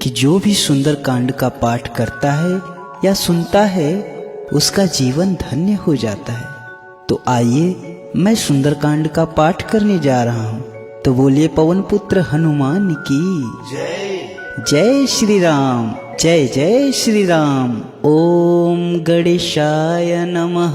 कि जो भी सुंदर कांड का पाठ करता है या सुनता है उसका जीवन धन्य हो जाता है। तो आइए मैं सुंदरकांड का पाठ करने जा रहा हूँ। तो बोलिए पवन पुत्र हनुमान की जय। जय श्री राम, जय जय श्री राम। ओम गणेशाय नमः।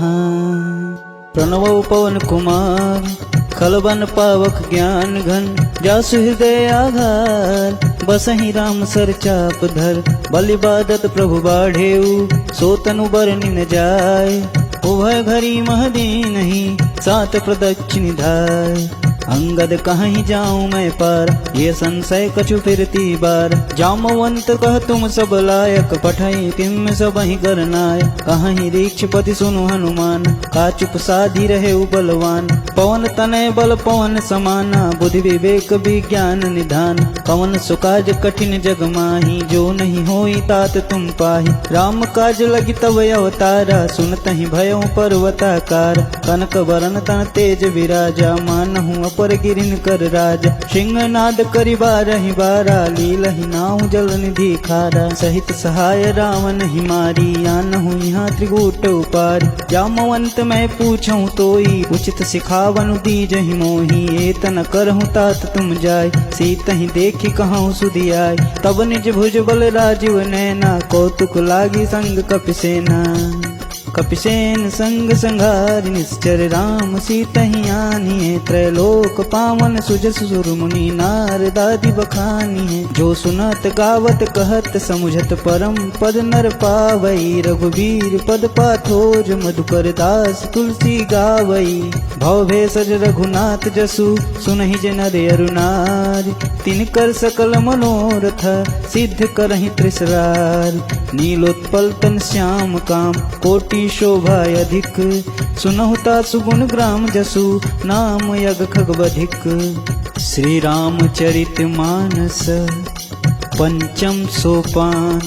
प्रणव पवन कुमार खलबन पावक ज्ञान घन, जासु हृदय आधार, बसहि राम सर चाप धर, बल इबादत प्रभु बाढ़ेऊ, सो तनु बरनि न जाय, उभय घरी महदीनहि, सात प्रदक्षिण धाय, अंगद कहीं जाऊं मैं पार, ये संशय कछु फिरती बार, जामवंत कह तुम सब लायक, पठई तिम सब ही करनाय, कहीं रीक्षपति सुनु हनुमान, का चुप साधी रहे बलवान, पवन तनय बल पवन समाना, बुद्धि विवेक विज्ञान निधान, कवन सुकाज कठिन जग माही, जो नहीं होई तात तुम पाही, राम काज लगी तव अवतारा, सुनत ही भयउ पर्वताकार, कनक बरन तन तेज विराजा, मानहु पर गिरिन कर राजा, सिंहनाद करि बारहि बारा, लीलहि नाउ जल निधि खारा, सहित सहाय रावण ही मारी, आनहु यहाँ त्रिकूट उपारी, जामवंत मैं पूछूं तोई, उचित सिखावनु दीजहि मोहि, एतन करहु तात तुम जाय, सीतहि देखि कहूँ सुधियाय, तब निज भुज बल राजीव नैना, कौतुक लागी संग कपिसेना, कपिसेन संग संघारि निश्चर, राम सीतहि आनिए, त्रैलोक पावन सुजस सुर मुनि, नारदादि बखानिए, जो सुनत गावत कहत समुझत, परम पद नर पावई, रघुवीर पद पाथोज, मधुकर दास तुलसी गावई, भव भेषज रघुनाथ जसु, सुनहि जे नर अरु नारी, तिनकर सकल मनोरथ, सिद्ध करहि त्रिसरार, नीलोत्पल तन श्याम काम, कोटि शोभा अधिक, सुनहुता सुगुण ग्राम जसु, नाम यग खगबधिक, श्री रामचरित मानस पंचम सोपान,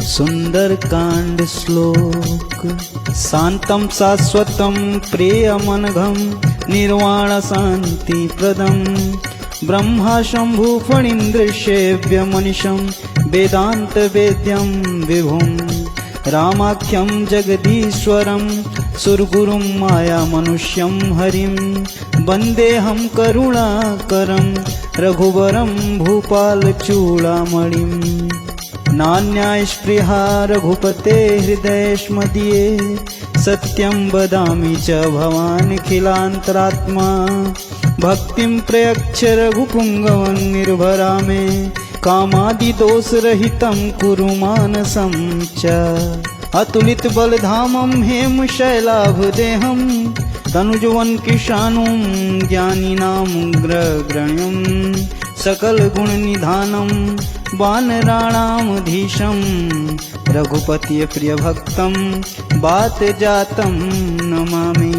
सुंदर कांड श्लोक, शांतम शाश्वतम प्रियमनघम, निर्वाण शांति प्रदम, ब्रह्मा शंभु फणीन्द्र सेव्य मनिषं, वेदांत वेद्यं विभुम, रामाख्यं जगदीश्वरं, सुरगुरुं माया मनुष्यं हरिं, वन्देऽहं करुणाकरं, रघुवरं भूपाल चूड़ामणिं, नान्यास्पृहा रघुपते हृदयेष्मदीये, सत्यं वदामि च भवानखिलान्तरात्मा, भक्तिं प्रयच्छ रघुपुङ्गवं निर्भरा मे, कामादि दोष रहितं कुरु मानसं च, अतुलित बलधामं हेम शैलाभदेहं, तनुजवन किशानुं ज्ञानिनामुग्रगण्यं, सकल गुण निधानं वानराणामधीशं, रघुपति प्रिय भक्तं बात जातं नमामि।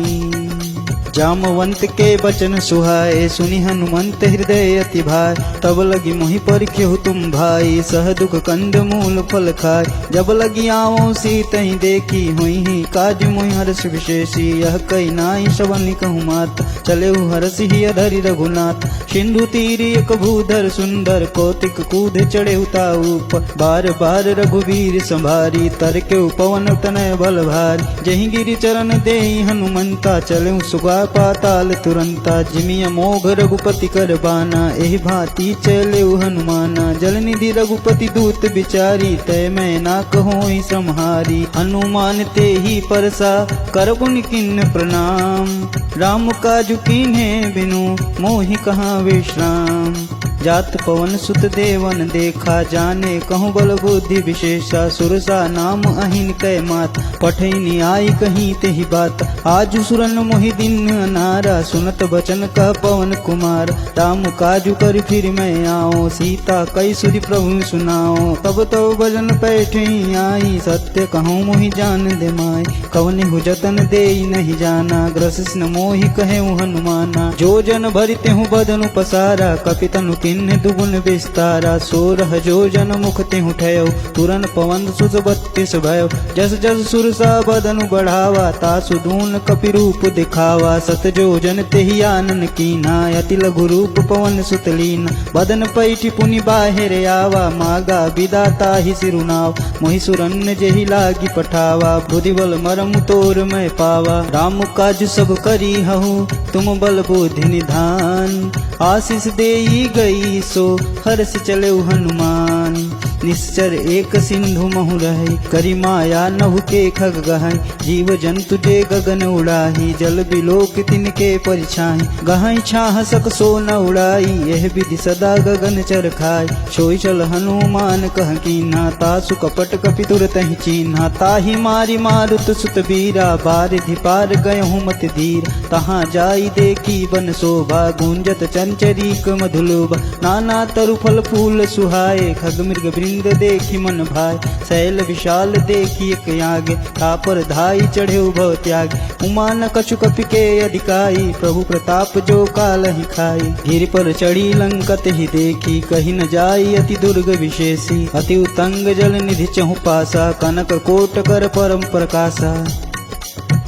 जामवंत के बचन सुहाए, सुनि हनुमंत हृदय अति भाई, तब लगी मोहि परिख्यहु तुम भाई, सह दुख कंद मूल फल खाय, जब लगी आवो सीतहि देखी, हुई ही काज मोहि हर्ष विशेषी, यह कई नाई श्रवण कहूँ मात, चलेहु हरषि अधरि रघुनाथ, सिंधु तीर एक भूधर सुंदर, कौतिक कूद चढ़े ताऊ, बार बार रघुवीर संभारी, तरके पवन तनय बल भारी, जहि गिरि चरण देहि हनुमंता, चलेहु सुगा पाताल तुरंता, जिमिय मोघ रघुपति कर बाना, एहि भांति चलेउ हनुमाना, जल निधि रघुपति दूत बिचारी, तय मैं ना कहोई सम्हारी, हनुमान ते ही परसा कर पुनि किन्न प्रणाम, राम काजु कीन्हे बिनु मोहि कहाँ विश्राम, जात पवन सुत देवन देखा, जाने कहूँ बल बुद्धि विशेषा, सुरसा नाम अहिन कै मात, पठैनी आई कहीं तेहि बात, आज सुरन मोहि दिन नारा, सुनत बचन कह पवन कुमार, राम काजु कर फिर मैं आओ, सीता कई सुधि प्रभु सुनाओ, तब तब भजन पैठी आई, सत्य कहूँ मोहि जान दे माय, कवनि हु जतन देई नहीं जाना, ग्रसिस न मोहि कहेऊ हनुमाना, जो जन भरिते हूँ बदनु पसारा, कपितनु तिन्ह दुगुन विस्तारा। 16 जोजन मुख तिहु ठयो, तुरन पवन सुत 32 भयो। जस जस सुरसा बदनु बढ़ावा, तासु दून कपि रूप दिखावा। 7 जोजन तेहि आनन कीना, अति लघु रूप पवन सुत लीना। बदन पैठी पुनि बाहिर आवा, मागा विदाता ही सिरुनाव। मोहि सुरन जेहि लागी पठावा, बुद्धि बल मरम तोर मैं पावा। राम काज सब करी हूँ, तुम बल बुद्धि निधान। आशीष देई गई सो, हर्ष चले हनुमान। निश्चर एक सिंधु महु रहे, करी माया नहु के खग गहै। जीव जंतु जे गगन उड़ाही, जल बिलोक तिनके परिछाई। गहै छाह सक सो न उड़ाई, यह विधि सदा गगन चर खाय। सोई चल हनुमान कह कीन्हा, तासु कपट कपि तुरतहि चीन्हा। ताहि मारी मारुत सुत बीरा, बारिधि पार गयहु मत धीर। तहाँ जाई देखी बन शोभा, गूंजत चंचरीक मधुलोभा। नाना तरु फल फूल सुहाए, खग मृग वृंद देखी मन भाय। शैल विशाल देखी एक आगे, तापर धाई चढ़े भव त्याग। उमा न कछु कपि के अधिकाई, प्रभु प्रताप जो काल ही खाई। गिर पर चढ़ी लंकत ही देखी, कही न जाई अति दुर्ग विशेषी। अति उतंग जल निधि चहु पासा, कनक कोट कर परम प्रकाशा।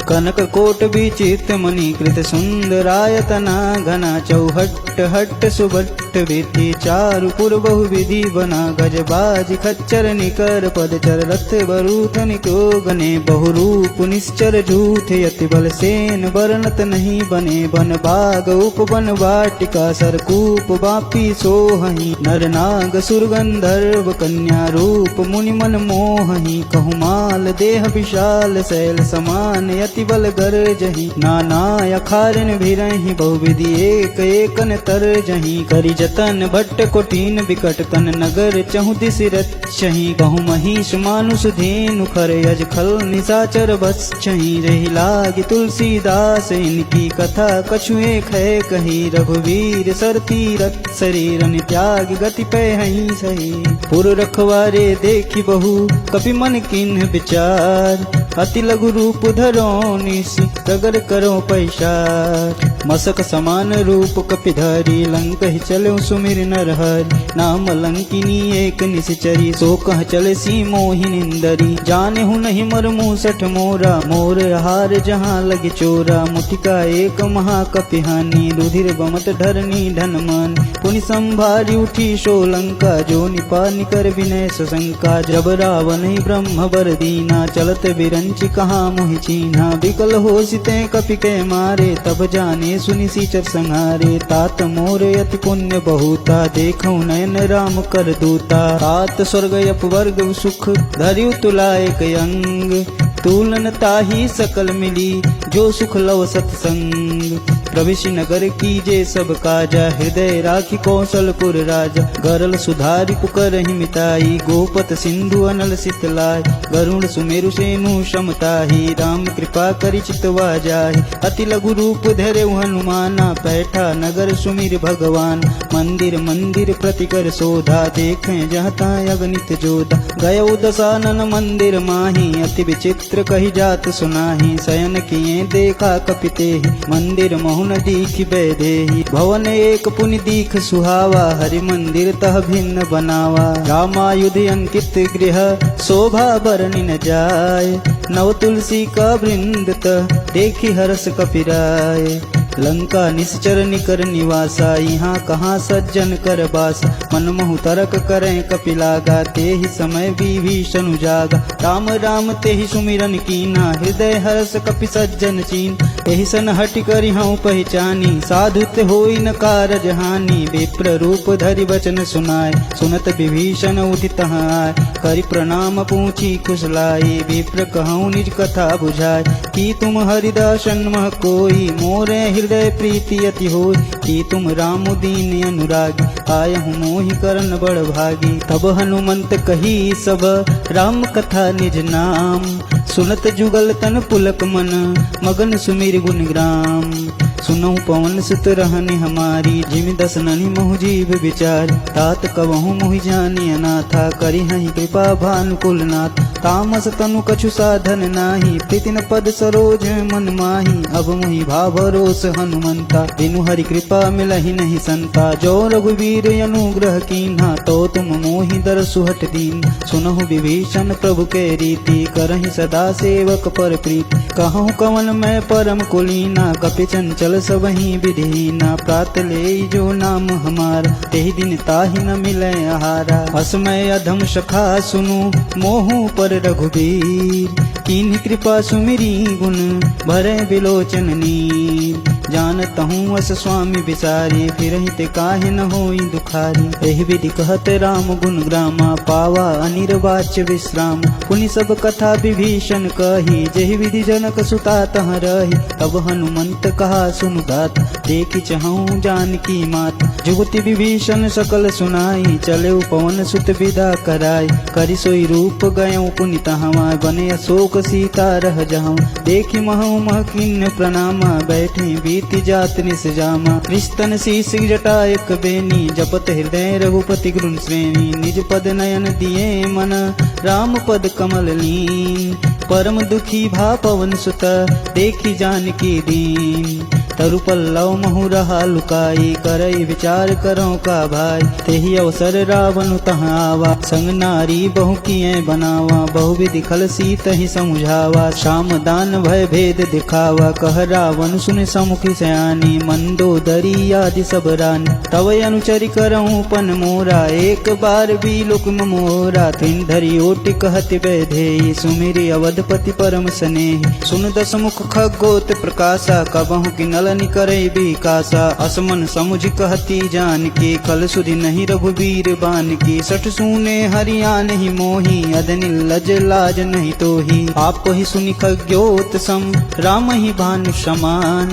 कनक कोट विचित मणि कृत, सुंदरायतना घना। चौहट्ट हट्ट सुभट्ट विधि, चारु पुर बहु विधि बना। गजबाज खच्चर निकर पदचर, रथ बरूथ निको गने। बहुरूप निश्चर झूठ, यति बल सेन बरनत नहीं बने। बन बाग उपवन वाटिका, सरकूप बापी सोहहि। नर नाग सुर गंधर्व कन्या, रूप मुनि मन मोहहि। कहुमाल देह विशाल, शैल समान यति बल गरजहि। नाना अखारन भिरहि, बहुविधि एक एकन तरजहि। करि जतन भट्ट कोटिन बिकट, तन नगर चहु दिस रक्षहि। कहु महिष मानुष धेनु, खर यज खल निशाचर बत्सहि। रहि लागी तुलसीदास, इनकी कथा कछु एक है कही। रघुवीर सर तीरथ शरीरन, त्याग गति पैहि सही। पुर रखवारे देखी बहु, कपि मन किन्ह विचार। अति लघु रूप धरो निस, प्रगट करो पैसार। मसक समान रूप कपिधारी, लंक ही चलो सुमिर नरहरि। नाम लंकिनी एक निश्चरी, सो कह चले सी मोहि निंदरी। जाने हूँ नहीं मर मूसठ मोरा, मोर हार जहाँ लगे चोरा। मुठिका एक महाकपिहानी, रुधिर बमत धरनी धन मन। पुनि संभारी उठी शोलंका, जो निपा निकर विनय सशंका। जब रावण ही ब्रह्म बर दीना, चलत बिरंची कहाँ मोहि चीन्हा। विकल होसिते कपि के मारे, तब जाने सुनि सीचर संहारे। तात मोर यति पुण्य बहुता, देखौ नयन राम कर दूता। तात स्वर्ग अपवर्ग सुख, धरियु तुला एक अंग। तुलन ताही सकल मिली, जो सुख लव सत्संग। प्रविश नगर कीजे सब काजा, हृदय राखी कौशलपुर राजा। गरल सुधारि पुकरहि मिताई, गोपत सिंधु अनल सितलाई। गरुण सुमेरु सेनु समताही, राम कृपा करि चितवा जाहि। अति लघु रूप धरे हनुमाना, पैठा नगर सुमिर भगवान। मंदिर मंदिर प्रतिकर शोधा, देखें जहता अगणित जोधा। गयो दशानन मंदिर माही, अति विचित्र कही जात सुनाही। शयन किए देखा कपितेहि, मंदिर महुन दीख बैदेहि। भवन एक पुनि दीख सुहावा, हरि मंदिर तह भिन्न बनावा। रामायुध अंकित गृह, शोभा बरनि न जाय। नव तुलसी का वृंद तह, देखी हरस कपिराय। लंका निश्चर निकर निवासा, यहाँ कहाँ सज्जन कर बास। मनमोहु तरक करें कपिलागा, तेहि समय विभीषण जागा। राम राम तेहि सुमिरन कीना, हृदय हर्ष कपि सज्जन चीन। एहि सन हटि करि हऊँ पहचानी, साधुत होई न कारज हानि। विप्र रूप धरि वचन सुनाय, सुनत विभीषण उदित आय। करि प्रणाम पूछी कुशलाई, विप्र कहूँ निज कथा बुझाय। कि तुम हरिदासन मह कोई, मोरे हृदय प्रीति अति होय। कि तुम राम दीन अनुरागी, आयहु मोहि करन बड़ भागी। तब हनुमंत कही सब, राम कथा निज नाम। सुनत जुगल तन पुलक मन, मगन सुमिर गुण ग्राम। सुनहु पवन सुत रहने हमारी, जिमि दस ननि महु जीव विचार, तात कबहु मोहि जानी अनाथा, करि हहि कृपा भानुकुल नाथ। तामस तनु कछु साधन नाही, प्रीतिन पद सरोज मन माही, अब मोहि भाव भरोस हनुमंता, बिनु हरि कृपा मिलहि नहीं संता। जो रघुवीर अनुग्रह कीन्हा, तो तुम मोहि दर सुहट दीन। सुनहु विभीषण प्रभु के रीति, करहि सदा सेवक पर प्रीति। कहूँ कवन मैं परम कुलीना, कपि चंचल सबहि विधीना। प्रात ले जो नाम हमारा, तेहि दिन ताहि न मिलै आहारा। असमय अधम सखा सुनु, मोहु पर रघुबीर, कीन्ही कृपा सुमिरी गुण, भरै बिलोचन नीर। जानत हूँ अस स्वामी बिसारी, फिरहि ते काहे न होई दुखारी। एहि विधि कहत राम गुण ग्रामा, पावा अनिर्वाच्य विश्राम। पुनि सब कथा विभीषण कही, जेहि विधि जनक सुता तह रही। तब हनुमंत कहा सुनु गात, देखि चहु जानकी मात। जुगति विभीषण सकल सुनाई, चले पवन सुत विदा कराई। करि सोई रूप गयऊँ पुनि तहवा, बने अशोक सीता रह जहूँ। देखि महु मह किन्न प्रणामा, बैठे बीति जात निस जामा। कृष्ण शीस जटा एक बेनी, जपत हृदय रघुपति गुण श्रेणी। निज पद नयन दिए मन, राम पद कमल लीन। परम दुखी भा पवन सुत, देखी जानकी दीन। तरु पल्लव महु रहा लुकाई, करई विचार करो का भाई। तेहि अवसर रावण तहाँ आवा, संग नारी बहु किए बनावा। बहु विधि खल सीत ही समुझावा, शाम दान भय भेद दिखावा। कह रावण सुन समुखी सयानी, मंदोदरी आदि सब रानी। तव अनुचरि करऊँ पन मोरा, एक बार भी लुक मोरा। तिन धरि ओटि कहति वैधेयी, सुमिरि अवधपति परम स्नेही। सुन दस मुख खगोत प्रकाशा, कबहु किनल करई बिकासा। असमन समुझ कहती जान की, कल सुधि नहीं रघुवीर बान की। सठ सुने हरिया नहीं मोही, अदनि लज लाज नहीं तोही। आप ही सुनि खग्योत सम, राम ही भानु समान।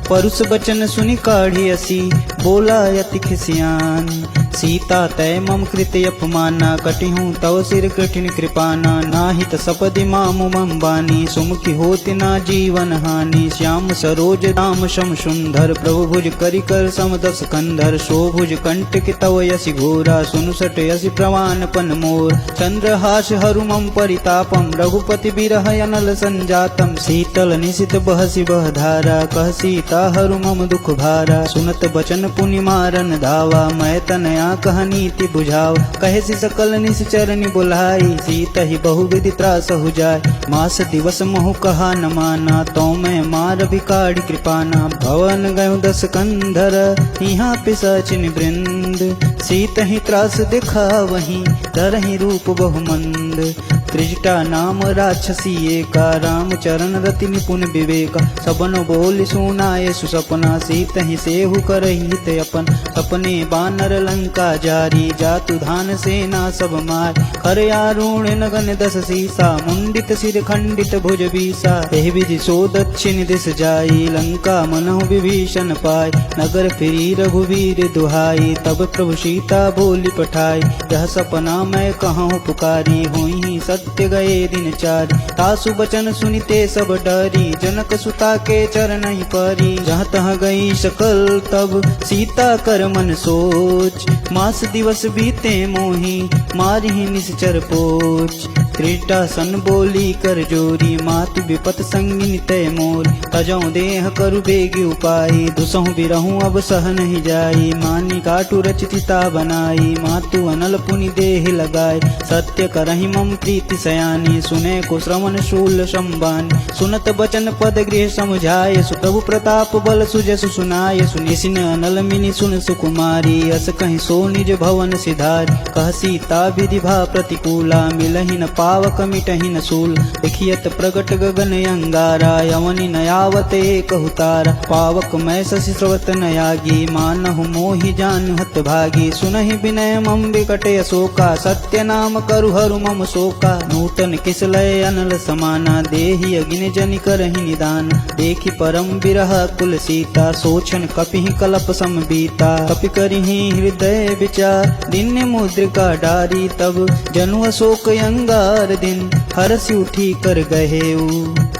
परुष बचन सुनि काढ़ी असी, बोला अति खिसियान। सीता तय मम कृत अपमाना, कटिहूँ तव सिर कठिन कृपाना। नाहित सपदि मामु मम बानी, सुमुखी होति ना जीवन हानि। श्याम सरोज राम सम सुंदर, प्रभु भुज करि कर सम दस कंधर। सो भुज कंठ की तव यसी घोरा, सुनु सट यसी प्रवान पन मोर। चंद्रहास हरु मम परितापम, रघुपति बिरह अनल संजातम। शीतल निशित बहसी बह धारा, कह सीता हरु मम दुख भारा। सुनत बचन पुनि मारन धावा, मैं तनया कह नीति बुझाव। कहे सि सकल निश्चरनि बुलाई, सीता ही बहु विधि त्रास हो जाय। मास दिवस महु कहा न माना, तो मैं मार बिकाड़ी कृपाना। भवन गयो दस कंधर, यहाँ पिशाचिन वृंद। सीता ही त्रास दिखा वहीं, धरहि रूप बहुमंद। त्रिजटा नाम राक्षसी एका, राम चरण रति निपुण विवेका। सबन बोल सुनाए सुसपना, सीता ही सेहु करहि हित अपन। सपने बानर लंका जारी, जातु धान सेना सब मार। खर आरूढ़ नगन दस सीसा, मुंडित सिर खंडित भुज बीसा। एहि विधि सो दक्षिण दिस जाई, लंका मनहु विभीषण पाय। नगर फिरी रघुवीर दुहाई, तब प्रभु सीता बोली पठाई। यह सपना मैं कहूँ पुकारी, हुई सत्य गए दिन चारि। तासु बचन सुनिते सब डरी, जनक सुता के चरण ही परी। जहाँ तहाँ गई सकल तब, सीता कर मन सोच। मास दिवस बीते मोही, मारहि निश्चर पोच। त्रिजटा सन बोली कर जोरी, मातु विपत संगिनी तय मोर। तजौ देह करु बेगी उपाई, दुसहु बिरहु अब सह नहीं जाई। मानी काटु रचिता बनाई, मातु अनल पुनि देह लगाई। सत्य करहि मम प्रीति सयानी, सुने को श्रवण शूल संबानी। सुनत बचन पद गृह समझाय, सुप्रभु प्रताप बल सुजसु सुनाय। सुनिसिन अनल मिनि सुन सुकुमारी, अस कहि सो निज भवन सिधारी। कह सीता विधि भा प्रतिकूला, मिलहि न पावक मिटहि न सूल। देखियत प्रगट गगन अंगारा, यवनि न आवत एक हुतारा। पावक मैं शशि स्रवत नयागी, मानहु मोहि जानु हत भागी। सुनहि विनय मम विकटे अशोका, सत्य नाम करु हरु मम शोका। शोका, नूतन किसलय अनल समाना, देहि अगिन जनि करहि निदान। देखि परम बिरह कुल सीता, सोचन कपिहि कलप सम बीता। कपि करिहि हृदय विचार, दिन मुद्रिका डारी तब। जनु अशोक अंगार दिन, हरसि उठी कर गहेऊ।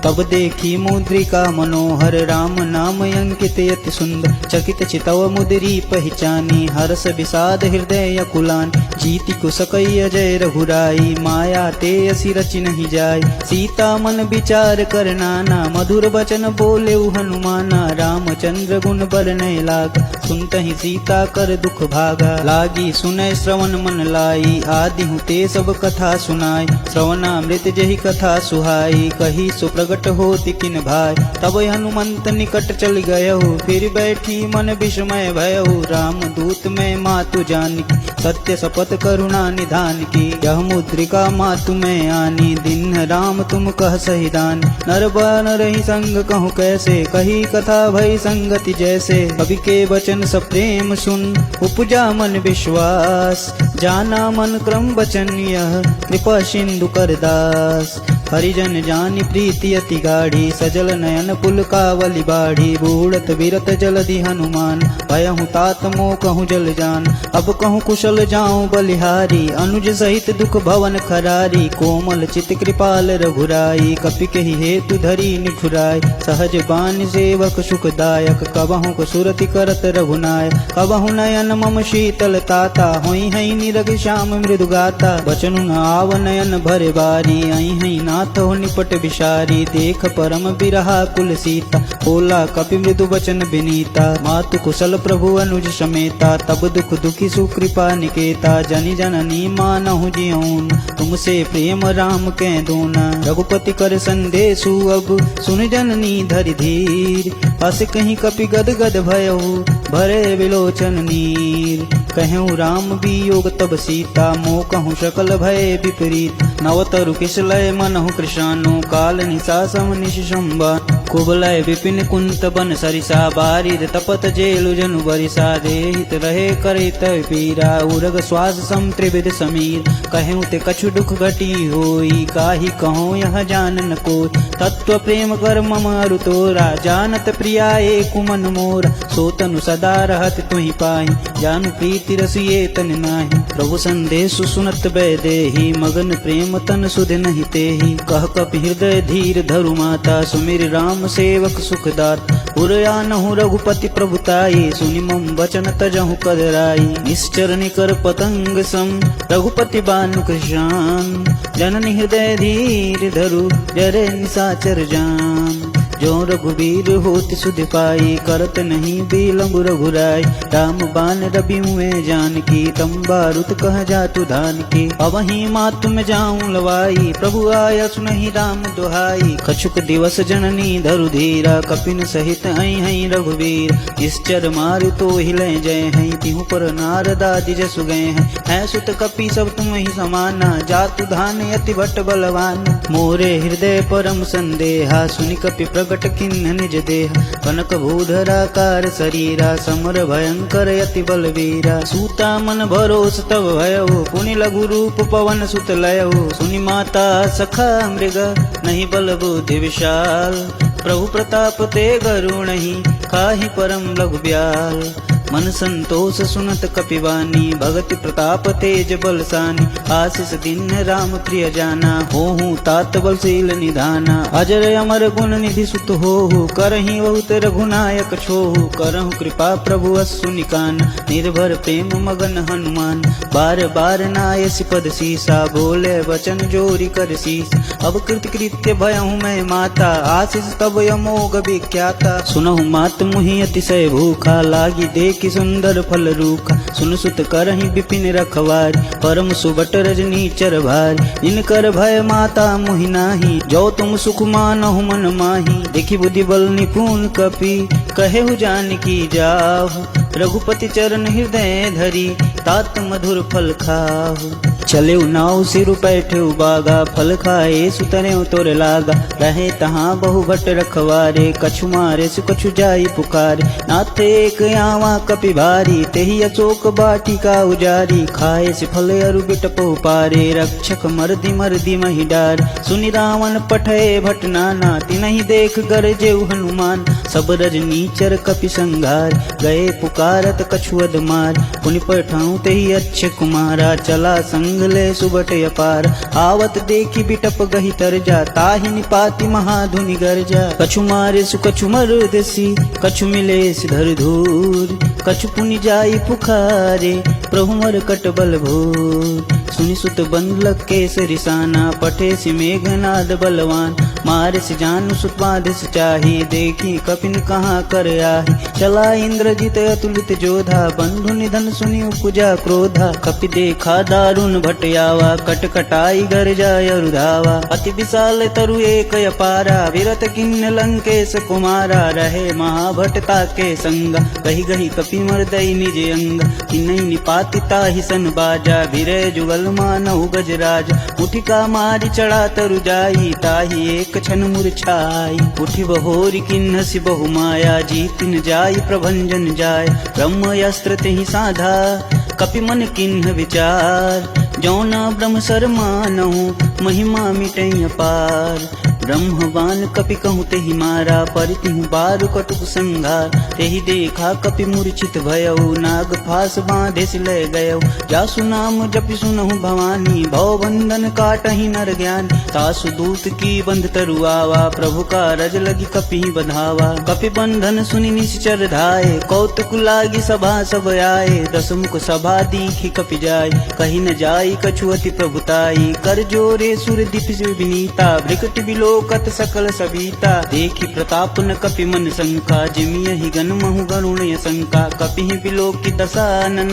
तब देखी मुद्रिका मनोहर, राम नाम अंकित यति सुंदर। चकित चितव मुद्री पहचानी, हर्ष विषाद हृदय अकुलान। जीति कुसकई अजय रघुराई, माया ते असि रचि नहीं जाय। सीता मन विचार कर नाना, मधुर बचन बोले हनुमाना। रामचंद्र गुण बरनय लाग, सुनतहि सीता कर दुख भागा। लागी सुनय श्रवण मन लाई, आदि ते सब कथा सुनाई। श्रवणामृत जहि कथा सुहाई, कही सुप्रगट होति किन भाई। तब हनुमंत निकट चल गयहु, फिर बैठी मन विस्मय भयहु। राम दूत में मातु जानकी, सत्य शपथ करुणा निधान की। यह मुद्रिका मातु में आनी, दिन राम तुम कह सही दान। नर बानर ही संग कहूँ कैसे, कही कथा भई संगति जैसे। कवि के वचन सप्रेम सुन, उपजा मन विश्वास। जाना मन क्रम वचन यह, कृपा सिंधु कर दास। हरिजन जानि प्रीति अति गाढ़ी, सजल नयन पुलकावली बाढ़ी। बूढ़त विरत जलधि हनुमान, भयहु तात मोह कहूँ जल जान। अब कहूँ कुशल जाऊँ बलिहारी, अनुज सहित दुख भवन खरारी। कोमल चित कृपाल रघुराई, कपि कहि हेतु धरी निठुराई। सहज बान सेवक सुखदायक, कबहु को सुरति करत रघुनाय। कबहु नयन मम शीतल ताता, होई हई निरग श्याम मृदु गाता। बचनु न आव नयन भरे बारी, आई हई नाथ हो निपट विशारी। देख परम बिरहा कुल सीता, बोला कपि मृदु वचन विनीता। मातु कुशल प्रभु अनुज समेता, तब दुख दुखी सुकृपा निकेता। जनि जननी मानहु जियौन, तुमसे प्रेम राम के दूना। रघुपति कर संदेशु अब, सुन जननी धरि धीर। अस कहीं कपि गद गद भयहु, भरे विलोचन नीर। कहूँ राम वियोग तब सीता, मोह कहूँ सकल भय विपरीत। नवतरु किसलय मनहु कृशानु, काल निशा सम निश संबा। कुबलय विपिन कुंत बन सरिसा, बारिद तपत जेलु जनु बरिसा। देहित रहे करित पीरा, उरग श्वास सम त्रिविध समीर। कहूँ ते कछु दुख घटी होई, काहि कहूँ यह जानन को। तत्व प्रेम कर मम अरु तोरा, जानत प्रिया एक मन मोरा। सो तनु सदा रहत तुहि पाहि, जानु प्रीति रसिए तन नाही। प्रभु संदेशु सुनत बैदेही, मगन प्रेम तन सुध नहीं तेहि। कह कपि हृदय धीर धरु माता, सुमिर राम सेवक सुखदात। पुरयानहु रघुपति प्रभुताई, सुनि मम वचन तजहु कदराई। निश्चर निकर पतंग सम, रघुपति बानु कृशान। जननी हृदय धीर धरु, जरे निशाचर जान। जो रघुवीर होति सुध पाई, करत नहीं बिलम्ब रघुराई। राम बान रबि मुँह जानकी, तम बारुत कह जातु धान की। अवहीं मातु में जाऊं लवाई, प्रभु आया सुनहि राम दुहाई। कछुक दिवस जननी धरु धीरा, कपिन सहित आई हई रघुवीर। निश्चर मारु तो हिले जय हई, तिहु पर नारदादि जसु गए हैं। है सुत कपि सब तुम ही समाना, जातु धान यति भट्ट बलवान। मोरे हृदय परम संदेहा, सुनि कपि प्रगट किन्ह निज देह। कनक भूधराकार शरीरा, समर भयंकर यति बलवीरा। सूता मन भरोस तब भयउ, पुनि लघु रूप पवन सुत लयउ। सुनि माता सखा मृग, नहीं बल बुद्धि विशाल। प्रभु प्रताप ते गरुणहि, काहि परम लघु ब्याल। मन संतोष सुनत कपिवानी, भगति प्रताप तेज बलसानी। आशीष दिन राम प्रिय जाना, होहु तात बलशील निधाना। अजर अमर गुण निधि सुत होहु, करहि बहुत रघुनायक छोहु। करहु कृपा प्रभु अस्सु निकान, निर्भर प्रेम मगन हनुमान। बार बार नायसि पद सीसा, बोले वचन जोरी कर शीस। अब कृत कृत्य भयहु मैं माता, आशीष तब अमोघ विख्याता। सुनहु मात मुहि अतिशय भूखा, लागी देख कि सुंदर फल रूखा। सुन सुत करहि विपिन रखवारी, परम सुबट रजनी चर भारी। इनकर भय माता मुहि नाही, जो तुम सुख मानहु मन माही। देखि बुद्धि बल निपुण कपि, कहेहु जानकी जाहु। रघुपति चरण हृदय धरी, तात मधुर फल खाहु। चले नाव सिर बैठे बागा, फल खाए सुतरे तोर लागा। रहे तहाँ बहु भट रखवारे, कछु मारे सु कछु जाई पुकारे। नाथ एक आवा कपि भारी, तेहि अशोक बाटिका उजारी। खाए से फल अरु बिटपो पारे, रक्षक मर्दी मर्दी मही डार। सुनि रावण पठे भट नाना, तिनहि देख गरजे हनुमान। सब रजनीचर कपि संघार, गए पुकारत कछु अध मार। पुनि पठाऊं तेहि अच्छे कुमारा, चला संग ले सुबट अपार। आवत देखी बिटप गही तरजा, ताहि निपाति महाधुनि गर्जा। कछु मारे सु कछु मर्दसी, कछु मिले सिधर धूर। कछु पुनि जाई पुखारे, प्रभु मर कट बल भूर। सुनि सुत बंधलक केसरी साना, पठे सि मेघनाद बलवान। मारे सि जानु सुत बांधे सि चाही, देखी कपिन कहाँ कर आही। चला इंद्रजित अतुलित जोधा, बंधु निधन सुनि उपजा क्रोधा। कपि देखा दारुण भट आवा, कट कटाई घर जाय रुधावा। अति विशाल तरु एक अपारा, विरत किन्न लंकेश कुमारा। रहे महाभटता के संगा, गही गही कपि मर्दई निज अंग। किन्नई निपाति ताहि सन बाजा, विरय जुगल मानहु गजराज। उठिका मारी चढ़ा तरु जाई, ताहि एक क्षण मूर्छाई। उठि बहोरी किन्हसि बहु माया, जीतिन जाई प्रभंजन जाय। ब्रह्म अस्त्र तेहि साधा, कपि मन किन्ह विचार। जौना ब्रह्म सर मानहु, महिमा मिटई अपार। ब्रह्मवान कपि कहूँ तेहि मारा, परितिहु बारु कटुक संघार। तेहि देखा कपि मूर्छित भयउ, नाग फास बांधे सि लय गयउ। जासु नाम जपि सुनहु भवानी, भव बंधन काटहि नर ज्ञानी। तासु दूत की बंध तरु आवा, प्रभु का रज लगी कपि बंधावा। कपि बंधन सुनि निश्चर धाये, कौतुक लागी सभा सब आए। दसमुख सभा दीखि कपि जाय, कहि न जाई कछु अति प्रभुताई। कर जोरे सुर दीप विनीता, भृकट बिलोकत सकल सबीता। देखी प्रताप न कपि मन शंका, जिमियहि गन महु गरुण शंका। कपि बिलोकी दशानन,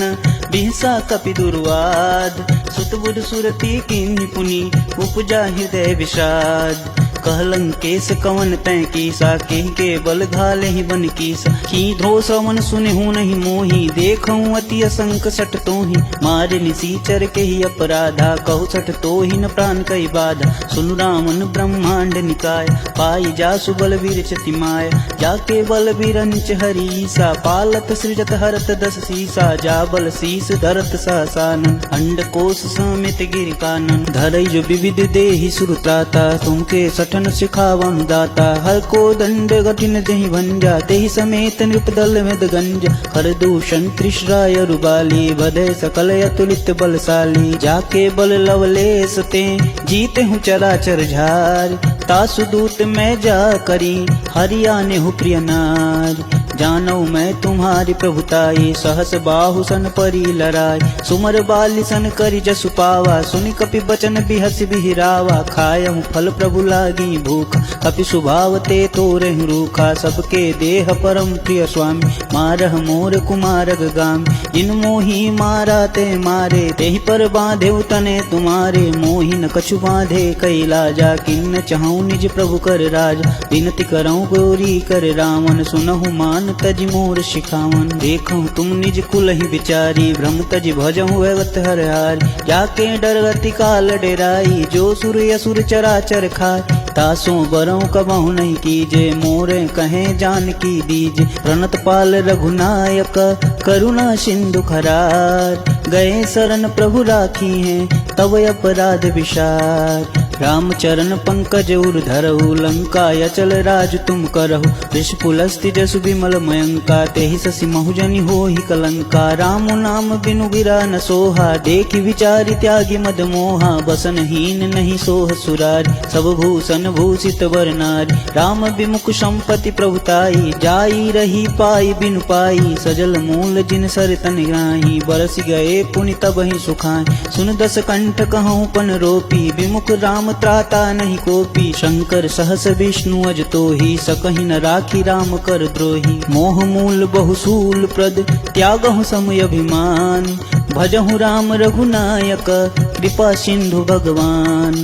बिहसा कपि दुर्वाद। सुत बुध सुरति किन्हि पुनि, उपजा हृदय विषाद। कहलं केस कवन तै कीसा, केहि के बल घाले ही बन कीसा। की ध्रो सवन सुनहु नहीं मोही, देखऊं अति असंक सठ तोहि। मारे निसीचर के ही अपराधा, कहु सठ तोहि न प्राण कई बाधा। सुनु रामन ब्रह्मांड निकाय, पाई जासु बलवीर चति माय। जाके बलवीरंच हरीसा, पालत सृजत हरत दस सीसा। जा बल शीस धरत सहसानन, अंड कोश समित गिर कानन। धरई जो विविध देहि सुरत्राता, तुमके सठन सिखावन दाता। हर को दंड कठिन जहि भंजा, तेहि समेत नृपदल में गंजा। हर दूषण त्रिशराय रुबाली, बधे सकल अतुलित बलशाली। जाके बल लवलेस ते, जीते हूँ चराचर झार। तासु दूत मैं जा करी, हरियाने हूँ प्रिय नार। जानऊ मैं तुम्हारी प्रभुताई, सहस बाहु सन परी लराई। सुमर बाली सन करी जसु पावा, सुनि कपि बचन बिहस बिहिरावा। खायहु फल प्रभु लागी भूख, कपि स्वभाव ते तोरे रूखा। सबके देह परम प्रिय स्वामी, मारह मोर कुमारग गामी। जिन मोही मारा ते मारे, तेहि पर बांधे तने तुम्हारे। मोहि न कछु बांधे कैलाजा, किन्न चाहूं निज प्रभु कर राज। विनती करऊं गौरी कर रावण, सुनहु मान तज मोर शिखावन। देखूं तुम निज कुल ही विचारी, भ्रम तज भजहु एवत हर हारी। जाके डर अति काल डेराई, जो सुर असुर चराचर खाय। तासों बरऊ कबहु नहीं कीजे, मोरे कहे जान की दीजे। प्रणत पाल रघुनायक, करुणा सिंधु खरार। गए शरण प्रभु राखी हैं, तब अपराध विशार। रामचरण पंकज उर धरहु, लंका अचल राज तुम करहु। ऋषपुलस्ति जसु विमल मयंका, तेहि शशि महुजनि होहि कलंका। राम नाम बिनु गिरा न सोहा, देखि विचारि त्यागी मद मोहा। बसनहीन नहीं सोह सुरारी, सब भूषण भूषित वर नारी। राम विमुख संपत्ति प्रभुताई, जाई रही पाई बिनु पाई। सजल मूल जिन सर तन ग्राही, बरस गए पुनि तबहि सुखाई। सुन दस कंठ कहूँ पन रोपी, विमुख राम त्राता नहीं कोपी। शंकर सहस विष्णु अज तोहि, सकहि न राखी राम कर द्रोही। मोह मूल बहुसूल प्रद, त्यागहु समय अभिमान। भजहु राम रघुनायक, कृपा सिंधु भगवान।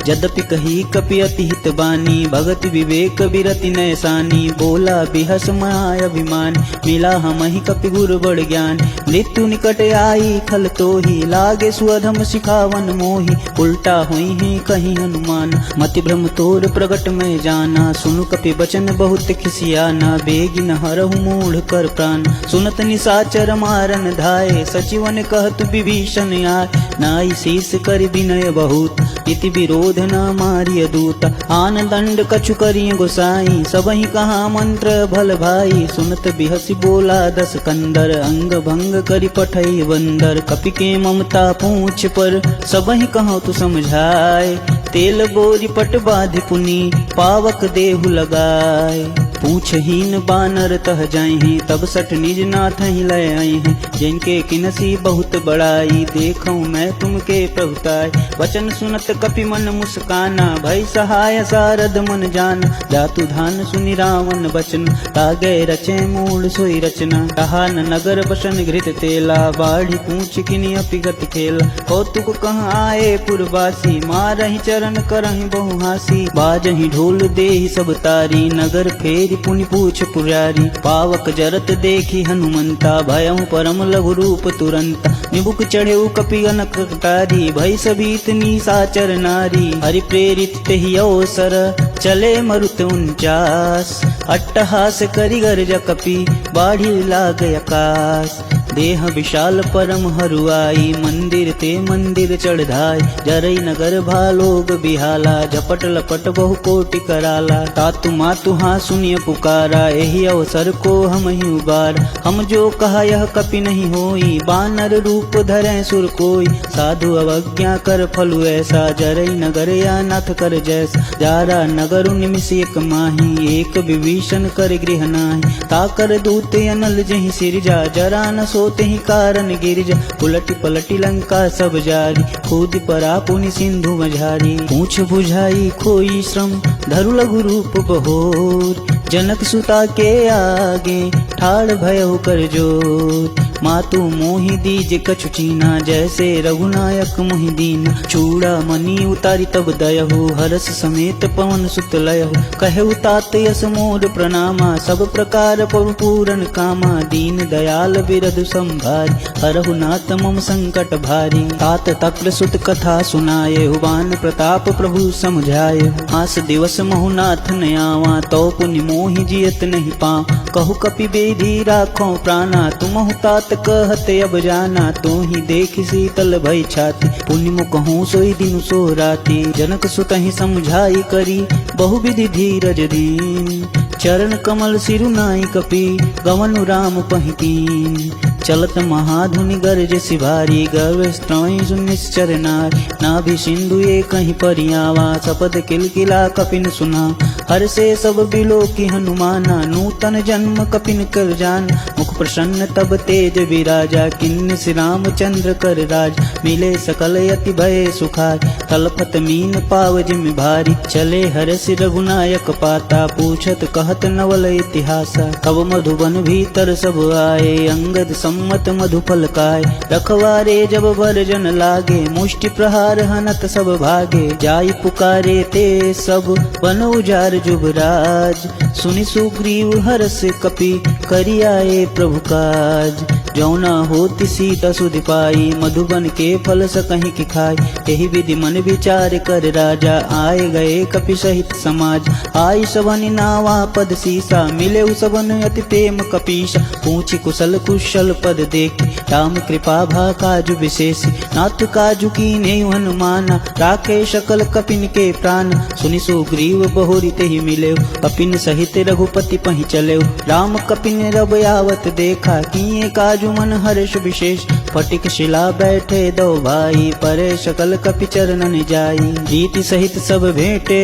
यद्यपि कही कपि अति हित बानी, भगत विवेक बिरति नैसानी, बोला बिहस माय अभिमान, मिला हमहि कपि गुरु बड़ ज्ञान। मृत्यु निकट आई खल तोहि, लागे सुअधम सिखावन मोहि, उल्टा हुई ही कहीं हनुमान, मति भ्रम तोर प्रगट में जाना, सुनु कपि बचन बहुत खिसियाना, बेगिन हरहु मूढ़ कर प्राण, सुनत निशाचर मारन धाये, सचिवन कहत विभीषण आय, नाई शीस कर विनय बहुत, इति विरोध न मारिय दूत, आन दंड कछु करिय गोसाई, सबहि कहा मंत्र भल भाई, सुनत बिहसी बोला दस कंदर, अंग भंग करि पठई बंदर, कपि के ममता पूछ पर, सबहि कहो तु समझाए, तेल बोरी पट बाधि पुनि, पावक देहु लगाए, पूछहीन बानर तह जाए हैं, तब सठ निज नाथ ही लय आए हैं, जिनके किनसी बहुत बड़ाई, देखूं मैं तुमके प्रभुताय, वचन सुनत कपि मन मुस्काना, भय सहाय सारद मन जान, जातु धान सुनि रावण बचन, तागे रचे मूल सोई रचना, कहा न नगर बसन घृत तेला, बाढ़ी पूछ किनि अपि गति खेला, कौतुक कहाँ आए पुरवासी, मारहि चरण करहि बहु हासी, बाजहि ढोल देहि सब तारी, नगर फेर पुनि पूछ पुरारी, पावक जरत देखी हनुमंता, भयउ परम लघु रूप तुरंत, निबुक चढ़ेउ कपि अनक कटारी, भय सभीत निशाचर नारी, हरि प्रेरित तेहि अवसर, चले मरुत 49, अट्टहास करि गर्ज कपि, बाढ़ी लाग आकाश, देह विशाल परम हरुआई, मंदिर ते मंदिर चढ़ाई, जरई नगर भालोग बिहाला, झपट लपट बहु कोटि कराला, तातु मातु हाँ सुनिय पुकारा, एहि अवसर को हम ही उबार, हम जो कहा यह कपि नहीं होई, बानर रूप धरे सुर कोई, साधु अवज्ञा कर फलु ऐसा, जरई नगर या नाथ कर जैसा, जारा नगर निमिष एक माही, एक विभीषण कर गृह नाही, ताकर दूत अनल जहि सिरजा, जरा न सोते ही कारण गिरजा, उलटी पलटी लंका सब जारी, कूद परा पुनि सिंधु मझारी, पूछ बुझाई खोई श्रम, धरु लघु रूप बहोर, जनक सुता के आगे, ठाड़ भयउ कर जोर, मातु मोहि दीज कछु चीना, जैसे रघुनायक मोहि दीन, चूड़ा मणि उतारी तब दयहु, हरस समेत पवन सुत लयहु, कहु तात यस मोर प्रणामा, सब प्रकार पव पूरन कामा, दीन दयाल बिरधु संभारी, हरहु नाथ मम संकट भारी, तात तक्र सुत कथा सुनाये, बान प्रताप प्रभु समझाये, आस दिवस महु नाथ न आवा, तो पुनि मोहि जियत नहीं पाँ, कहु कपि बेधी राखो प्राणा, तुमहु तात कहते अब जाना, तो ही देख शीतल भई छाती, पुनि मुकहूँ सोई दिनु सो राती, जनक सुत ही समझाई करी, बहुविधि धीरज दीन, चरण कमल सिरु नाई कपि, गवनु राम पहितीन, चलत महाधुनि गर्ज सिभारी, गर्व स्त्रवई सुनिश्चर नारी, नाभि सिंधु ये कहीं परियावा, सपद किलकिला कपिन सुना, हर से सब बिलो की हनुमाना, नूतन जन्म कपिन कर जान, मुख प्रसन्न तब तेज विराजा, किन्न श्री रामचंद्र कर राज, मिले सकल यति भय सुखाय, तलपत मीन पाव जिम भारी, चले हरसि रघुनायक पाता, पूछत कहत नवल इतिहासा, तब मधुबन भीतर सब आए, अंगद सम्मत मधुफल काय, रखवारे जब भरजन लागे, मुष्टि प्रहार हनत सब भागे, जाई पुकारे ते सब बन उजार जुबराज, सुनि सुग्रीव हरस कपि, करि आए प्रभु काज, जौना होति सीता सुधि पाई, मधुबन के फल सकहि कि खाई, एहि विधि मन विचार कर राजा, आए गए कपि सहित समाज, आई सबनि नावा पद सीसा, मिले सबन अति प्रेम कपीसा, पूछि कुशल कुशल पद देखि, राम कृपा भा काजु विशेष, नाथ काजु कीन्हे हनुमाना, राखे सकल कपिन के प्राण, सुनि सुग्रीव बहुरि तेहि मिले, कपिन सहित रघुपति पहि चले, राम कपिन रब आवत देखा, किए काजु मन हर्ष विशेष, फटिक शिला बैठे दो भाई, परे सकल कपि चरणन जाई, रीति सहित सब भेंटे,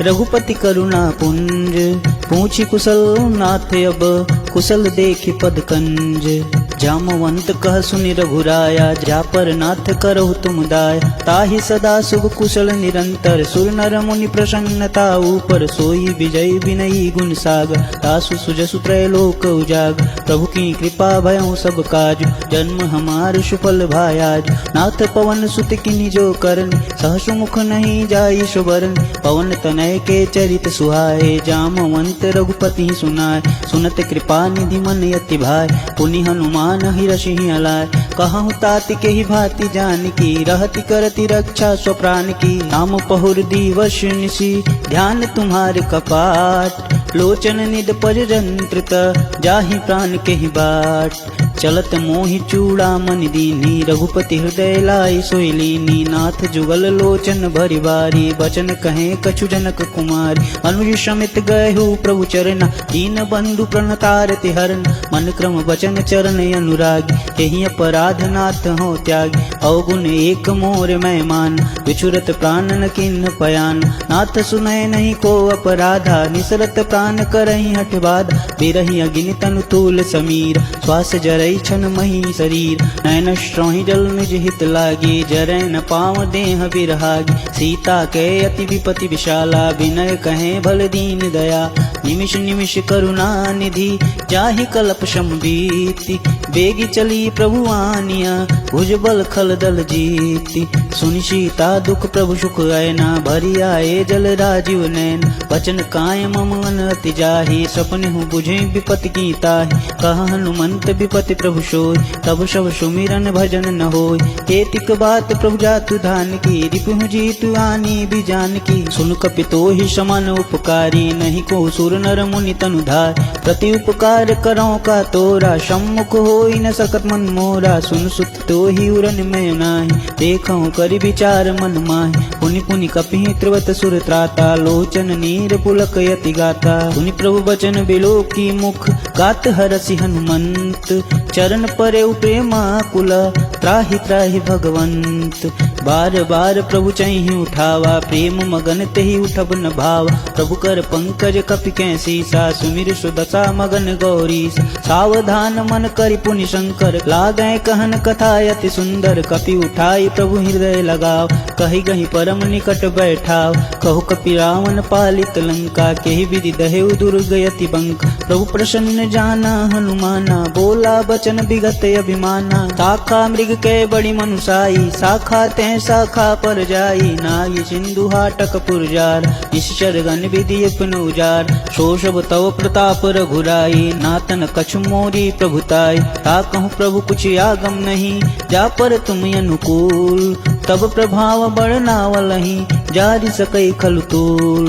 रघुपति करुणा पुंज, पूछि कुशल नाथ अब, कुशल देखि पद कंज। जामवंत कह सुनि रघुराया, जा पर नाथ करहु तुम दाया। ताहि सदा शुभ कुशल निरंतर, सुर नर मुनि प्रसन्नता ऊपर। सोई विजय विनयी गुण सागर, तासु सुजसु त्रैलोक उजागर। प्रभु की कृपा भयउ सब काज, जन्म हमार सुफल भायाज। नाथ पवन सुत किनि जो करनि, सहसु मुख नहीं जाई सुबरन। पवन तनय के चरित सुहाए, जामवंत रघुपति सुनाय। सुनत कृपा निधि मन यति भाय, पुनि हनुमान हिरषि अलाय। कहूँ तात के ही भांति जानकी, रहति करति रक्षा स्वप्राण की। नाम पहुर दिवस निशि, ध्यान तुम्हारे कपाट। लोचन निद पर जंत्रित, जाहि प्राण के ही बाट। चलत मोहि चूड़ामणि दीन्ही, रघुपति हृदय लाई सोई लीनी। नाथ जुगल लोचन भरि बारी, बचन कहे कछु जनक कुमारी। अनुज समित गयहु प्रभु चरण, दीन बंधु प्रणतारति हरन। मन क्रम बचन चरण अनुरागी, एहि अपराध नाथ हो त्यागी। अवगुण एक मोर मैं मान, विचुरत प्राण न किन्ह पयान। नाथ सुनय नहीं को अपराधा, निसरत प्राण करहि हठ बाधा। बिरहि अग्नि तनु तूल समीर, श्वास जरई छन मही शरीर। नयन श्रोहि जल निज हित लागी, जरै न पाव देह बिरहागी। सीता के अति विपति विशाला, विनय कहे भल दीन दया। निमिष निमिष करुणा निधि, जाहि कल्प शम बीति। बेगी चली प्रभु आनिया, भुज बल खल दल जीति। सुनि सीता दुख प्रभु सुख ऐना, भरी आए जल राजीव नैन। बचन काय मम मन अति जाहि, सपने हूँ बुझे विपति की ताहि। कह हनुमंत विपति प्रभु सोई, तब सब सुमिरन भजन न होय। एतिक बात प्रभु जातु धान की, रिपुहु जीतु आनी बिजान की। सुन कपितो ही समान उपकारी, नहीं को सुर नर मुनि तनु धाय। प्रति उपकार करो का तोरा, सम्मुख होई न सकत मन मोरा। सुन सुत तो ही उरन में नाही, देखऊँ करि विचार मन माहि। पुनि पुनि कपि त्रिवत सुर त्राता, लोचन नीर पुलक यति गाता। सुनि प्रभु बचन बिलो की मुख, गात हरसि हनुमंत। चरण परे प्रेमा कुल, त्राहि त्राहि भगवंत। बार बार प्रभु चहि उठावा, प्रेम मगन तेहि उठब न भावा। प्रभु कर पंकज कपि कै सीसा, सुमिर सुदशा मगन गौरीश। सावधान मन करि पुनि शंकर, लागै कहन कथा अति सुंदर। कपि उठाई प्रभु हृदय लगाव, कहि गहि परम निकट बैठाव। कहु कपि रावण पालित लंका, केहि विधि दहेउ दुर्ग यति बंका। प्रभु प्रसन्न जाना हनुमाना, बोला बचन विगत अभिमाना। शाखा मृग के बड़ी मनुषाई, शाखा तै शाखा पर जाई। नाई सिंधु हाटक पुरजार, निश्चर गण विधि अपन उजार। शोषब तव प्रताप रघुराई, नातन कछु मोरी प्रभुताई। ता कहूँ प्रभु कुछ आगम नहीं, जा पर तुम अनुकूल। तब प्रभाव बढ़नावलहि, जारि सकई खलु तूल।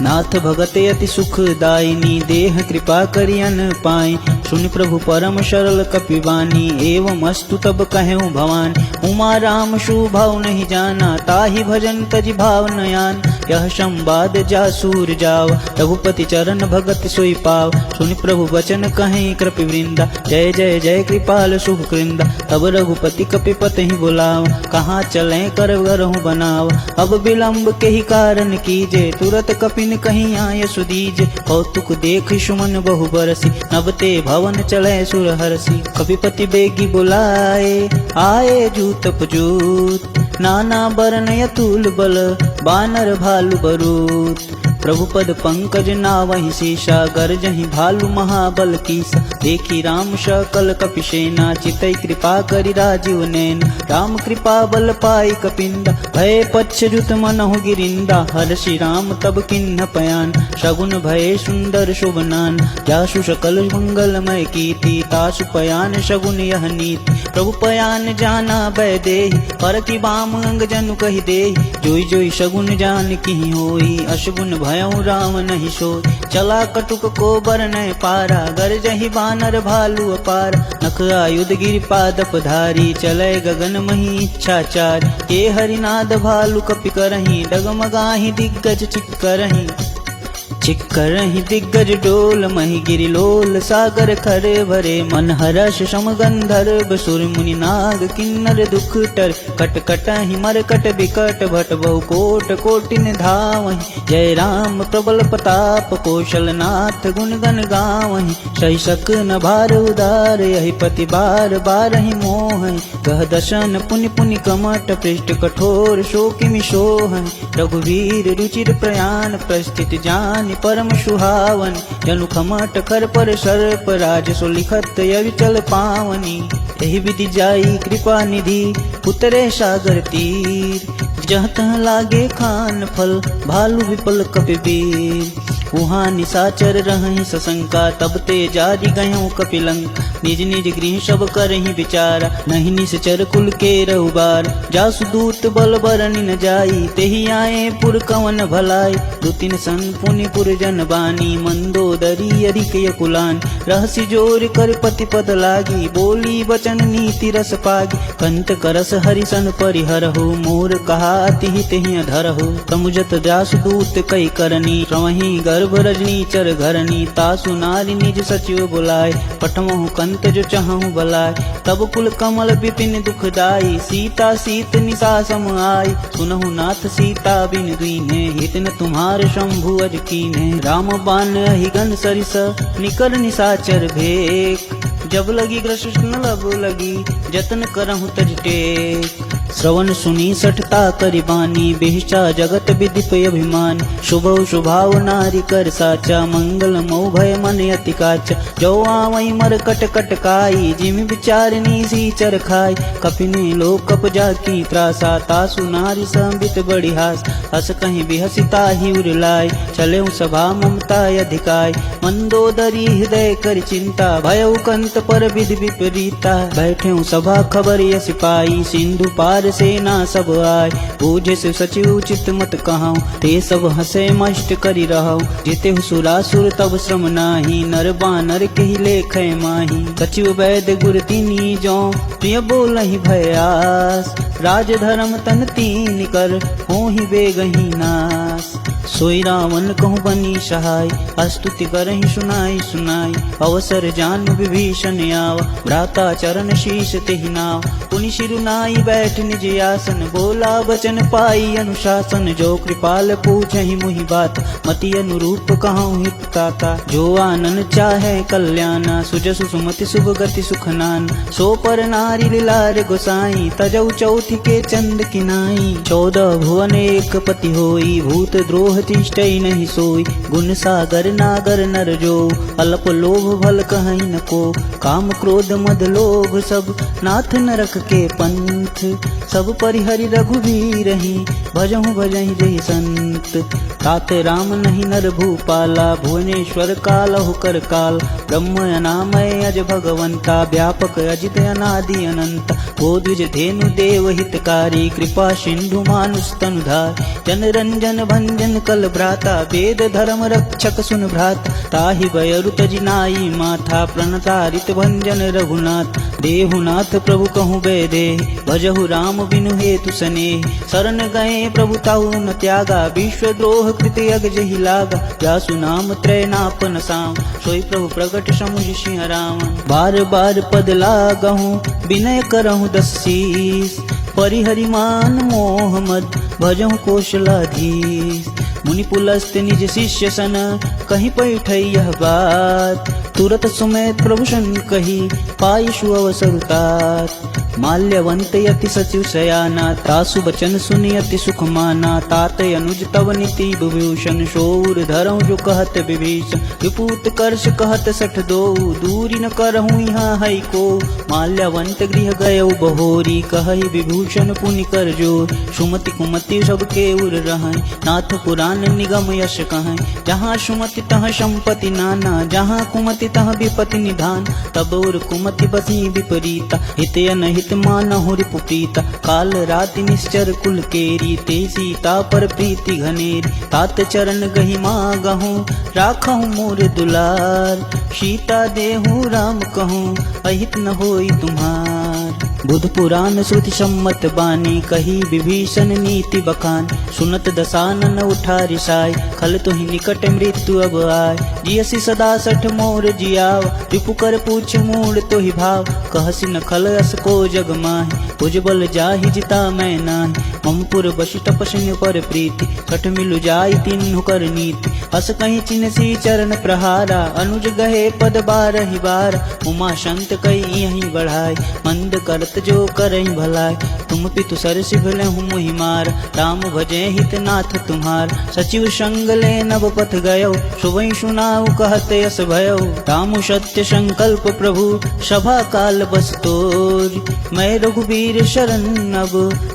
नाथ भगत अति सुखदायिनी, देह कृपा करियन पाई। सुनि प्रभु परम सरल कपिवानी, एवं अस्तु तब कहूँ भवानी। उमा राम शुभाव नहीं जाना, ताहि भजन तजि भाव नयान। यह संवाद जासूर जाव, रघुपति चरण भगत सोई पाव। सुनि प्रभु वचन कहें कृपि वृंदा, जय जय जय कृपाल शुभ कृंदा। तब रघुपति कपिपति ही बुलाव, कहाँ चले कर गरहु बनाव। अब विलंब के ही कारण कीजे, तुरत कपिन कहीं आय सुदीजे। कौतुक देख सुमन बहु बरसी, नबते भवन चले सुर हरसी। कपिपति बेगी बुलाए, आए जूत पजूत। नाना बरन अतुल बल, बानर भालु बरूत। प्रभु पद पंकज नावहि शीशा, गरजहि भालु महाबल कीसा। देखी राम सकल कपिसेना, चितई कृपा करि राजीव नैन। राम कृपा बल पाई कपिंदा, भय पच्छ जुत मनहु गिरिंदा। हर्षि राम तब किन्ह पयान, शगुन भय सुंदर शुभनान। जासु सकल मंगलमय कीर्ति, तासु पयान शगुन यह नीति। प्रभु पयान जाना बैदेहि, पर की बाम अंग जनु कहि देहि। जोई जोई शगुन जान की होई, अशगुन भयउ राम नहीं सोई। चला कटुक को बरनय पारा, गरजहि बानर भालु अपार। नख आयुध गिरि पादप धारी, चलय गगन मही इच्छाचार। के हरिनाद भालु कपि करहि, डगमगाहि दिग्गज चित करहि। चिक्करहि दिग्गज डोल महि गिरिलोल सागर खरे भरे मन हर्ष सम गंधर्व सुर मुनि नाग किन्नर दुख टर कट कटहि मरकट बिकट भट बहु कोट कोटिन धावहि जय राम प्रबल प्रताप कौशलनाथ गुण गण गावहि सही सक न भार उदार यही पति बार बारहि मोहहि गह दशन पुनि पुनि कमट पृष्ठ कठोर शोकिमि सोहहि रघुवीर रुचिर प्रयाण प्रस्थित जान परम सुहावन जनु खमट कर पर सर्प राज सो लिखत अविचल पावनी एहि विधि जाई कृपा निधि उतरे सागर तीर जहाँ तहाँ लागे खान फल भालू विपल कपिबीर उहाँ निशाचर रहहि सशंका तब ते जारि गयों कपिलंक निज निज गृह सब करहि विचारा नहीं निश्चर कुल के रहुबार जासु दूत बल बरनि न जाई तेहि आए पुर कवन भलाई दुतिन सन पुनि पुर जन बानी मंदोदरी अधिक यकुलान रहसि जोर कर पति पद लागी बोली वचन नीति रस पागी कंत करस हरिसन परिहरहु मोर कहा तिहि तेहि धरहु समुझत जासु दूत कई करनी रवहि गर्भ रजनी चर घरनी तासु नारी निज सचिव बुलाए पठमहु कंत जो चाहूं बलाय तब कुल कमल विपिन दुखदाई सीता सीत निशा सम आई सुनहु नाथ सीता बिन दीन्हे हित न तुम्हार शंभु अज कीन्हे राम बान हिगन सरिस निकर निशाचर भेक जब लगी कृष्ण लब लगी जतन करहु तज टेक श्रवण सुनी सठता करि बानी बेहिचा जगत विदिप अभिमान शुभ शुभाव नारी कर साचा मंगल मऊ भय मन अति काचा जो आवई मर कट कट काई जिम विचारनी सी चर खाई कपिने लो कप जाकी त्रासा तासु नारी संबित बड़ी हास हस कहीं बिहसिता ही उरलाय चले सभा ममता अधिकाय मंदोदरी हृदय कर चिंता भयउ कंत पर विधि विपरीता बैठे सभा खबर यस पाई सिंधु पार सेना सब आय बूझे से सचिव चित मत कहाऊं ते सब हंसे मष्ट करी रहूं जिते सुरासुर तब श्रम नाही नर बानर केहि लेखे माही सचिव वैद्य गुर तिनी जो प्रिय बोलहि भयास राज धर्म तन तीन कर होहि बेगहि नास सोई रावण कहूँ बनी सहाय अस्तुति करहि सुनाई सुनाई अवसर जान विभीषण आव भ्राता चरण शीश तेहि नाव पुनि शिरुनाई बैठ निज आसन बोला वचन पाई अनुशासन जो कृपाल पूछहि मुहि बात मति अनुरूप कहूँ हित ताता जो आनन चाहे कल्याणा सुजसु सुमति शुभ गति सुखनान सो पर नारी लार गोसाई तजौ चौथि के चंद किनाई 14 भुवन एक पति होई भूत द्रोह तिष्ठई नहीं सोई गुण सागर नागर नर जो अल्प लोभ भल कहीं न को काम क्रोध मद लोभ सब नाथ नरक के पंथ सब परिहरि रघुवीर ही भजहु भजहि जहि संत तात राम नहीं नर भूपाला भुवनेश्वर कालहु कर काल ब्रह्म अनामय अज भगवंता व्यापक अजित अनादि अनंत बोधिज धेनु देव हितकारी कृपा सिंधु मानुष तनुधार जन रंजन भंजन कल भ्राता वेद धर्म रक्षक सुन भ्राता ताहि बयरु तजिनाई माथा प्रणतारित भंजन रघुनाथ देहुनाथ प्रभु कहूँ बेदे भजहु राम बिनु हेतु स्नेह शरण गए प्रभु ताहु न त्यागा विश्व द्रोह कृत यग जहि लागा व्यासु नाम त्रय नापन साम सोई प्रभु प्रगट समुझ सिंह रावण बार बार पद लागहूँ विनय करहूँ 10 शीस परिहरिमान मोह मद भजहु कौशलाधीश मुनि पुलस्त निज शिष्य सन कहीं पैठई यह बात तुरत सुमेत प्रभु सन कही पायशु अवसरुतात माल्यवंत यति सचिव शयाना तासु बचन सुनि अति सुख माना तात अनुज तव नीति विभूषण शौर धरऊं जो कहत विभीषण विपूत कर्ष कहत सठ दो दूरी न करहूँ यहाँ है को माल्यवंत गृह गयौ बहोरी कहई विभूषण पुनि कर जोर सुमति कुमति सबके उर रहै नाथ पुराण निगम यश कहै जहाँ सुमति तहाँ संपत्ति नाना जहाँ कुमति तहाँ विपत्ति निधान तब उर कुमति बसी विपरीता हित अनहित मानहु रिपुप्रीता काल राति निश्चर कुल केरी ते सीता पर प्रीति घनेरी तात चरण गहि मागहूँ राखहूँ मोर दुलार सीता देहूँ राम कहूँ अहित न होई तुम्हार। बुध पुराण श्रुति सम्मत बानी, कही विभीषण नीति बखान। सुनत दसानन उठा रिसाई, खल तुहि निकट मृत्यु अब आय। जियसि सदा सठ मोर जियाव, रिपु कर पूछ मूड तोहि भाव। कहसि न खल अस को जग माहि, भुजबल जाहि जिता मैं नाही। ममपुर बसि तपस्विन पर प्रीति, सठ मिलु जाई तिन्हु कर नीति। अस कहीं चिन्हसी चरण प्रहारा, अनुज गहे पद बारहि बार। उमा संत कई यहीं बढ़ाई, मंद करत जो करई भलाई। तुम पितु सर सिभले हूँ मुहि मार, राम भजे हित नाथ तुम्हार। सचिव संग ले नव पथ गयो, सुबह सुनाऊ कहत यस भयो। रामु सत्य संकल्प प्रभु, सभा काल बस तोरी। मैं रघुबीर शरण अब,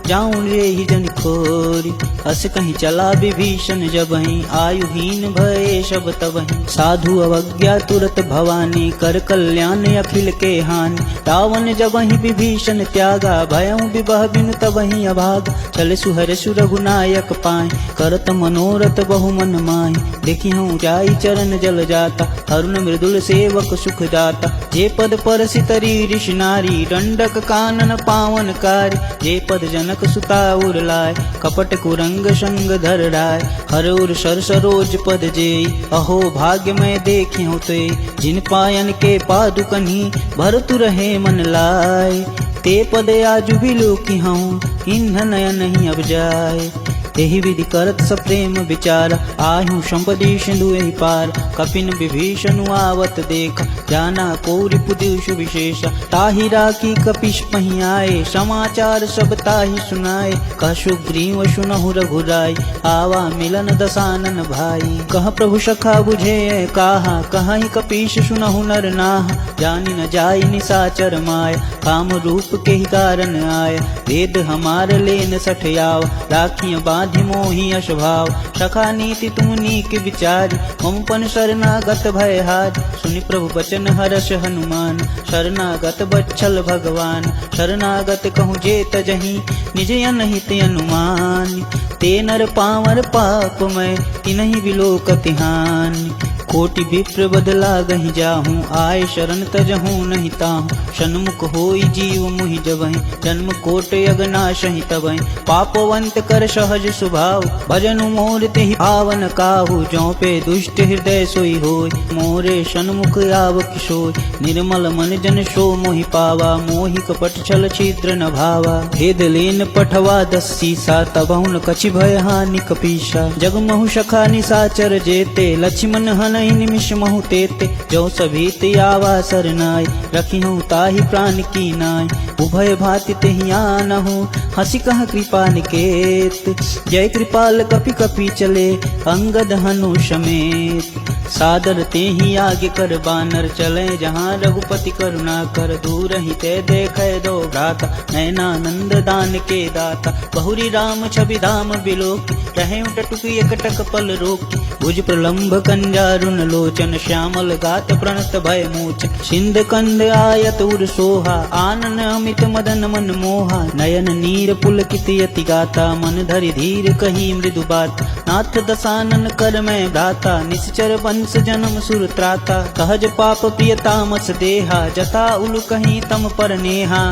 जाऊं रे ही जन खोरी। अस कहीं चला विभीषण जबहि, आयुहीन भये सब तबहि। साधु अवज्ञा तुरत भवानी, कर कल्याण अखिल के हानि। रावण जबहि विभीषण त्यागा, भयउ विबह बिनु तबहि अभाग। चल सुहर रघुनायक पाए, करत मनोरथ बहु मन माहि। देखि हूँ जाई चरण जल जाता, अरुण मृदुल सेवक सुख दाता। जे पद परसि तरी ऋषि नारी, दंडक कानन पावन कारी। जे पद जनक सुता उर लाय, कपट कुरंग संग धर राय। हर उर सर सरोज पद जेई, अहो भाग्य मैं देखी हूँ ते। जिन पायन के पादुकन्ही, भरतु रहे मन लाय। ते पद आजु बिलो की हूँ, इन्ह नयन नहीं अब जाए। यही विधि करत सप्रेम विचार, आयु संपदि सिंधु एहि पार। कपिन विभीषण आवत देख, जाना कोरि पुदुष विशेष। ताहि राखी कपिश पहि आए, समाचार सब ताहि सुनाए। कह सुग्रीव सुनहु रघुराई, आवा मिलन दसानन भाई। कह प्रभु सखा बुझे काहा, कहीं कपीश सुनहु नर नाहा। जानि न जाई निसाचर माय, काम रूप के ही कारण आय। वेद हमार लेन सठ आव, राखिय बांधि मोहि अशभाव। सखा नीति तुम नीक विचारी, ममपन शरणागत भय हार। सुनि प्रभु बचन हर्ष हनुमान, शरणागत बच्छल भगवान। शरणागत कहूँ जे तजहि, निज अनहित अनुमान। ते नर पावर पाप मैं, तिन्हि बिलोकति हानि। कोटि विप्र बदला गहि जाहूँ, आय शरण तजहूँ नहीं ताहूँ। सन्मुख होई जीव मुहि जबहि, जन्म कोट यगनाशहि तबहि। पापवंत कर सहज स्वभाव, भजनु मोर तेहि पावन काहू। जौ पे दुष्ट हृदय सोई होय, मोरे सन्मुख आव किशोय। निर्मल मन जन सो मोहि पावा, मोहि कपट छल छिद्र न भावा। भेद लेन पठवा दस्सीसा, तबहु न कछि भय हानि कपीसा। जगमहु सखा निसाचर जेते, लक्ष्मण हनहि निमिष महु तेते। जो सभीत आवा सरनाय, रखिहु ताहि प्राण की नाय। उभय भाति तेहि आनहु, हंसी कह कृपा निकेत। जय कृपाल कपि कपि चले, अंगद हनु समेत। सादर तेहि आगे कर बानर, चले जहाँ रघुपति करुणा कर। दूर ही ते देखे दो भ्राता, नयनानंद दान के दाता। बहुरी राम छवि धाम बिलोकी, रहे टटुकी एकटक पल रोकी। भुज प्रलंब कंजारुन लोचन, श्यामल गात प्रणत भय मोचन। सिंध कंद आयत उर सोहा, आनन अमित मदन मन मोहा। नयन नीर पुलकित यति गाता, मन धरि धीर कही मृदु बात। नाथ दसानन कर मैं भ्राता, निश्चर वंश जन्म सुर त्राता। सहज पाप प्रिय तामस देहा, जता उलु कहीं तम पर नेहा।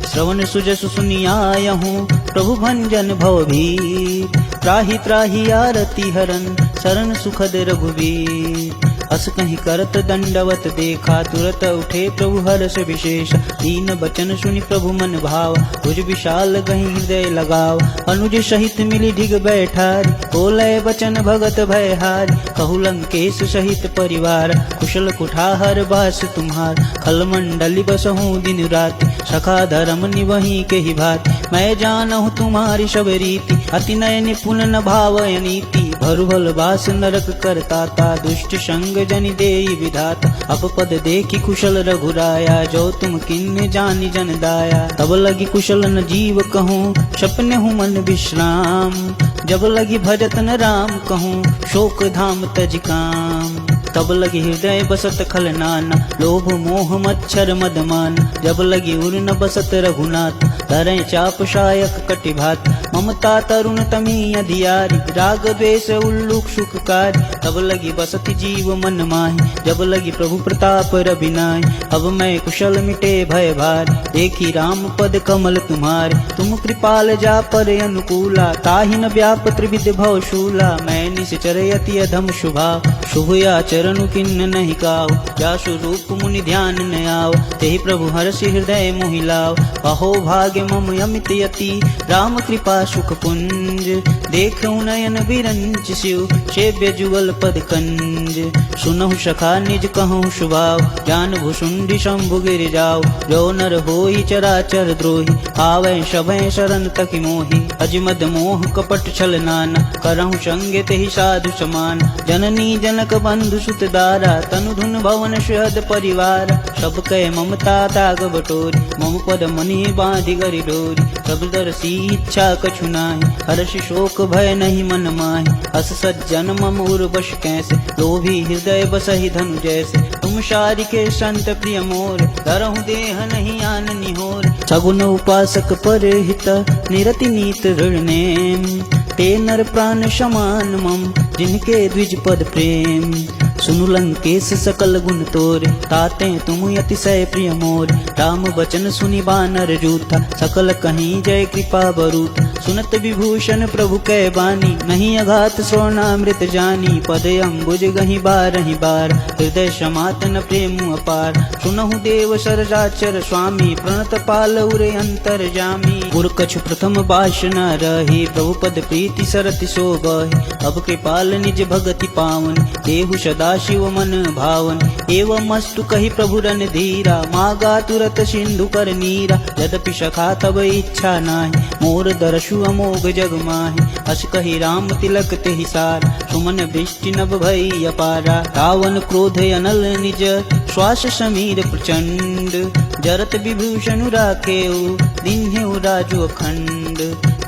श्रवण सुजसु सुनियायहूँ, प्रभु भंजन भवभीर। त्राहि त्राहि आरती हरन, शरण सुखद रघुवीर। अस कहीं करत दंडवत देखा, तुरत उठे प्रभु हर्ष विशेष। दीन बचन सुनि प्रभु मन भाव, भुज विशाल गहि हृदय लगाव। अनुज सहित मिली ढिग बैठारी, बोले बचन भगत भयहारी। कहु लंकेश सहित परिवार, कुशल कुठार बास तुम्हार। खल मंडली बसहूँ दिन राति, सखा धर्म निवही के ही भाति। मैं जानहु तुम्हारी सब रीति, अति नय निपुण न भावय नीति। भरुभल बास नरक करताता, दुष्ट संग जनि देई विधाता। अपपद देखी कुशल रघुराया, जो तुम किन्ने जानि जन दाया। तब लगी कुशल न जीव कहूँ, सपने हूँ मन विश्राम। जब लगी भजत न राम कहूँ, शोक धाम तज काम। तब लगी हृदय बसत खल नाना, लोभ मोह मच्छर मदमान। जब लगी उर न बसत रघुनाथ, धरें चाप शायक कटिभात ममता तरुण तमी अधियारी राग द्वेष उल्लुक सुखकारी तब लगी बसति जीव मन माही जब लगी प्रभु प्रताप रविनाय अब मैं कुशल मिटे भय भार देखी राम पद कमल तुम्हारे तुम कृपाल जा पर अनुकूला ताहि न व्याप त्रिविध भव शूला मैं निश्चर यति अधम शुभा शुभ आचरण किन्न नहीं काव जासु रूप मुनि ध्यान न आव तेहि प्रभु हर्षि हृदय मोहि लाव अहो भाग्य मम अमित यति राम कृपा सुख पुंज देखऊँ नयन बिरंच शिव सेव्य जुगल पद कंज सुनहु सखा निज कहूँ शुभाव जान भुषुंडी शंभु गिर जाओ जो नर होई चराचर द्रोही आवे शभय शरण तकि मोहि अजमद मोह कपट छल नाना करहु संगे तेहि साधु समान जननी जनक बंधु सुत दारा तनु धुन भवन सुहद परिवार सब कह ममता ताग बटोरी मम पद मनि बांधि गरि डोरी सब दरसी इच्छा कछु नाहि हर्षि शोक भय नहीं मन माहि अस सज्जन मम उर्वश कैसे लोभी हृदय बसहि धनु जैसे तुम शारिके संत प्रिय मोर धरहु देह नहीं आन निहोर सगुन उपासक पर हित निरति नीत ऋण नेम ते नर प्राण समान मम जिनके द्विज पद प्रेम सुनु लंकेश सकल गुण तोरे ताते तुम अतिशय प्रिय मोर राम बचन सुनि बानर जूथा सकल कहीं जय कृपा बरूथ सुनत विभूषण प्रभु कै बानी नहीं अघात स्वर्णामृत जानी पद अम्बुज गहि बारहि बार हृदय समातन प्रेम अपार सुनहु देव सरजाचर स्वामी प्रणत पाल उरे अंतर जामी गुर कछु प्रथम बाश न रही प्रभु पद प्रीति सरति सो बहि अब कृपाल निज भगति पावन देहु सदा शिव मन भावन एवं मस्तु कही प्रभु रन धीरा मागा तुरत सिंधु कर नीरा यद्यपि सखा तब इच्छा नाही मोर दर्शु अमोघ जग माहि अस कही राम तिलक तेहि सार सुमन वृष्टि नभ भई अपारा रावण क्रोध अनल निज श्वास समीर प्रचंड जरत विभूषण राखेउ दीन्हेउ राजु अखंड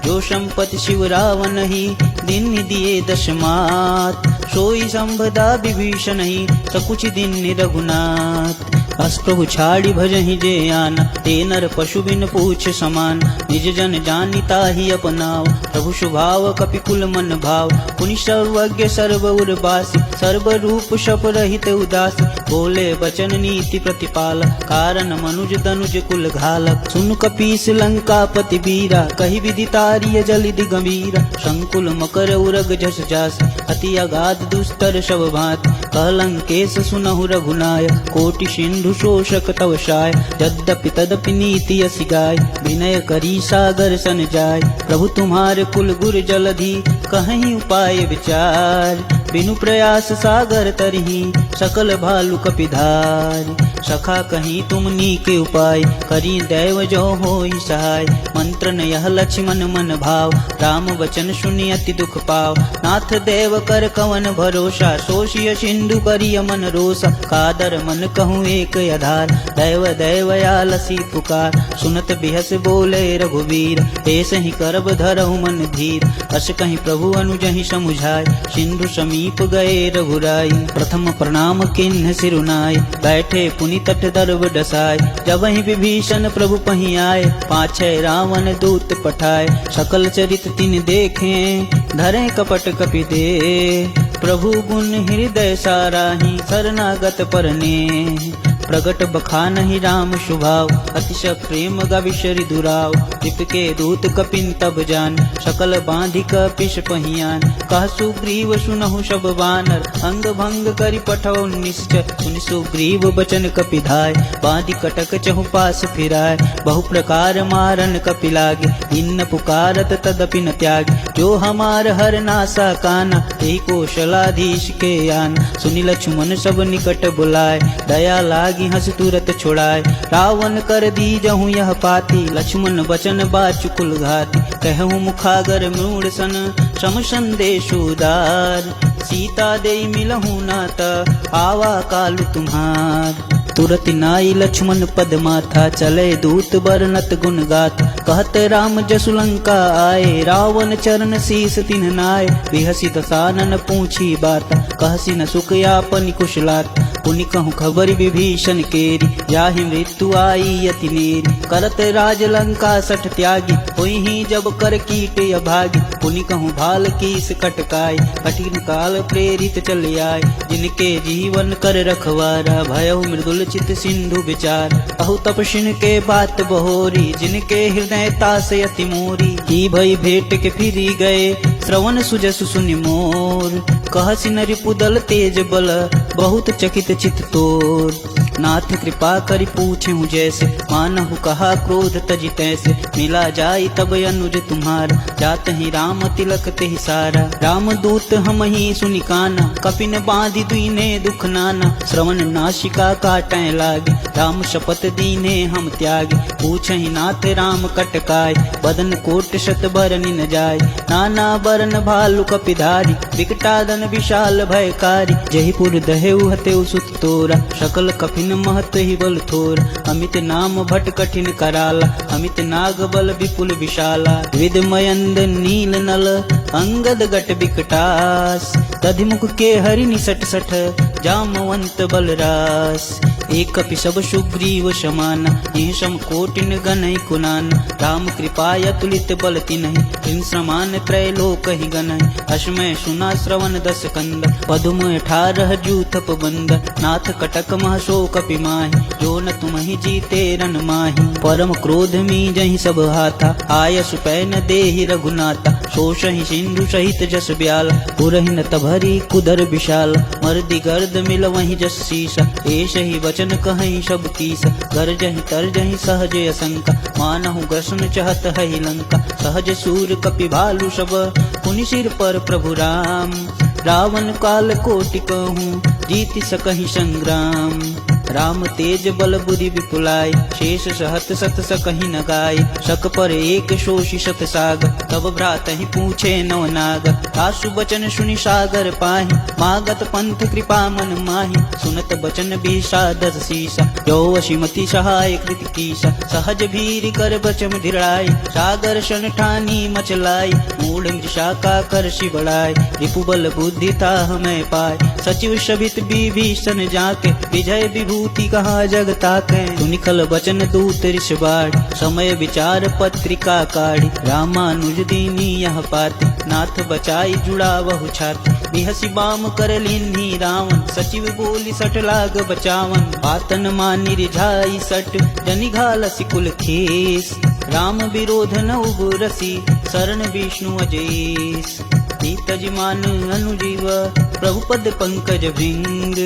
जो संपत्ति शिव रावण ही दिन दिए दशमात सोई संभदा विभीषण ही सकुच दिन रघुनाथ अस प्रभु छाड़ी भजहि जे आना ते नर पशु बिन पूछ समान निज जन जानिता ही अपनाव प्रभु स्वभाव कपिकुल मन भाव पुनि सर्वज्ञ सर्व उर्वासी सर्व रूप शप रहित उदासी बोले वचन नीति प्रतिपाल कारण मनुज तनुज कुल घालक सुन कपीस लंकापति बीरा कही विदितारिय जलिद गंभीरा संकुल मकर उरग जस जास अति अगाध दुस्तर शव भांति कहलंकेश सुनहु रघुनाय कोटि सिंधु शोषक तव शाय यद्यपि तदपि नीति यसी गाय विनय करी सागर सन जाय प्रभु तुम्हारे कुल गुर जलधि कहीं उपाय विचार बिनु प्रयास सागर तरही सकल भालु कपिधार सखा कहीं तुम नीके उपाय करी दैव जो होई सहाय मंत्र न यह लक्ष्मण मन भाव राम वचन सुनि अति दुख पाव नाथ देव कर कवन भरोसा सोशिय सिंधु करिय मन रोसा कादर मन कहूँ एक आधार दैव दैवयालसी पुकार सुनत बिहस बोले रघुवीर ऐसे ही करब धरहु मन धीर अस कहीं प्रभु अनुजहि समुझाय सिंधु समीप गए रघुराई प्रथम प्रणाम किन्ह सिरुनाय बैठे पुनि तट दर्व डसाय जब ही विभीषण प्रभु पही आए पाछे रावण दूत पठाए सकल चरित तिन देखे धरे कपट कपि दे प्रभु गुण हृदय साराही शरणागत परने प्रगट बखानहि राम शुभाव अतिशय प्रेम गविशरि दुराव के दूत कपिन तब जान सकल बांधि कपिश पहियान कह सुग्रीव सुनहु सब बानर अंग भंग करि पठौ निश्चय सुनि सुग्रीव बचन कपिधाय बांधि कटक चहु पास फिराय बहु प्रकार मारन कपि लागे इन पुकारत तदपि न त्यागे जो हमार हर नासा काना तेहि कौशलाधीश के आन सुनि लक्ष्मण सब निकट बुलाए दया लागी हंस तुरत छुड़ाए रावण कर दी जहूँ यह पाती लक्ष्मण बचन बाचु कुल घाती कहूँ मुखागर मूढ़ सन सम संदेश उदार सीता दे मिलहूँ नात आवा कालु तुम्हार तुरत नाई लक्ष्मण पद माथा चले दूत बरनत गुण गात कहत राम जसु लंका आए रावण चरण शीस तिन्ह नाय विहसी दसानन पूछी बात कहसी न सुख यापन कुशलात पुनि कहूँ खबर विभीषण केरी, जाहि मृत्यु आई अति नेरी। करत राज लंका सठ त्यागी, हुई ही जब कर कीट अभागी। पुनि कहूँ भाल कीस कटकाई, कठिन काल प्रेरित चल आए। जिनके जीवन कर रखवारा, भयउ मृदुल चित सिंधु विचार। कहु तपस्विन के बात बहोरी, जिनके हृदय तासे अति मोरी। की भई भेंट के फिरी गए, श्रवण सुजसु सुनि मोर। कहसि नरिपुदल तेज बल, बहुत चकित चित तोर। नाथ कृपा करि पूछें जैसे, मानहु कहा क्रोध तजि तैसे। मिला जाई तब अनुज तुम्हारा, जात ही राम तिलक तेहि सारा। राम दूत हम ही सुनि काना, कपिन बांधि दीने दुख नाना। श्रवण नासिका काटै लागे, राम शपथ दीने हम त्यागे। पूछहि नाथ राम कटकाय, बदन कोट शत बरनि न जाय। नाना बरन भालु कपिधारी, विकटादन विशाल भयकारी। जहिपुर दहेउ हतेउ सुत तोरा, सकल कपिन महत ही बल थोर। अमित नाम भट कठिन कराला, अमित नाग बल विपुल विशाला। विद मयंद नील नल, अंगद गट विकटास। दधिमुख के हरि निसट सठ, जामवंत बलरास। एक कपि सब सुग्रीव समाना, यह सम कोटिन गनहि कुनान। राम कृपाय तुलित बल तिन्हि, तीन समान त्रैलोक ही गनहि। अश्मय सुना श्रवण दस कंद, पदुम 18 जूथप बंद। नाथ कटक मह सो कपि माहि, जो न तुमहि जीते रन माहि। परम क्रोध मी जहि सब हाथा, आयसु पै न देहि रघुनाथा। शोषहि सिंधु सहित जस ब्याल, पुरहि न तभरि कुदर विशाल। मर्दि गर्द मिल वहि जस शीसा, एष ही वचन कहीं सब कीसा। गरजहि तरजहि सहज असंका, मानहु ग्रसन चहत है लंका। सहज सूर कपि भालु सब, पुनि सिर पर प्रभु राम। रावण काल कोटि कहूँ, जीति सकहि संग्राम। राम तेज बल बुद्धि विपुलाय, शेष सहत सत सकहि न गाय। शक पर एक शोषि शत साग, तब भ्रातहि पूछे नव नाग। आसु बचन सुनि सागर पाहि, मागत पंथ कृपा मन माहि। सुनत बचन विषादस शीसा, जो वशिमति सहाय कृत कीसा। सहज भीर कर बचम धिराय, सागर सन ठानी मचलाय। मूढ़ मृषा का कर शिवड़ाय, रिपुबल बुद्धि ताह मैं पाय। सचिव शबित विभीषण जाके, विजय विभूति कहा जग ताकै। सुनिखल बचन दूत ऋषबाढ़, समय विचार पत्रिका काढ़ी। रामानुज दीनी यह पाति, नाथ बचाई जुड़ा बहु छाति। बिहसी बाम कर लीन्ही रावण, सचिव बोली सठ लाग बचावन। पातन मानि रिझाई सट, जनि घालसि कुल खेस। राम विरोध न उबरसी, शरण विष्णु अजेस। तजिमान अनुजीव, प्रभुपद पंकज भृंग।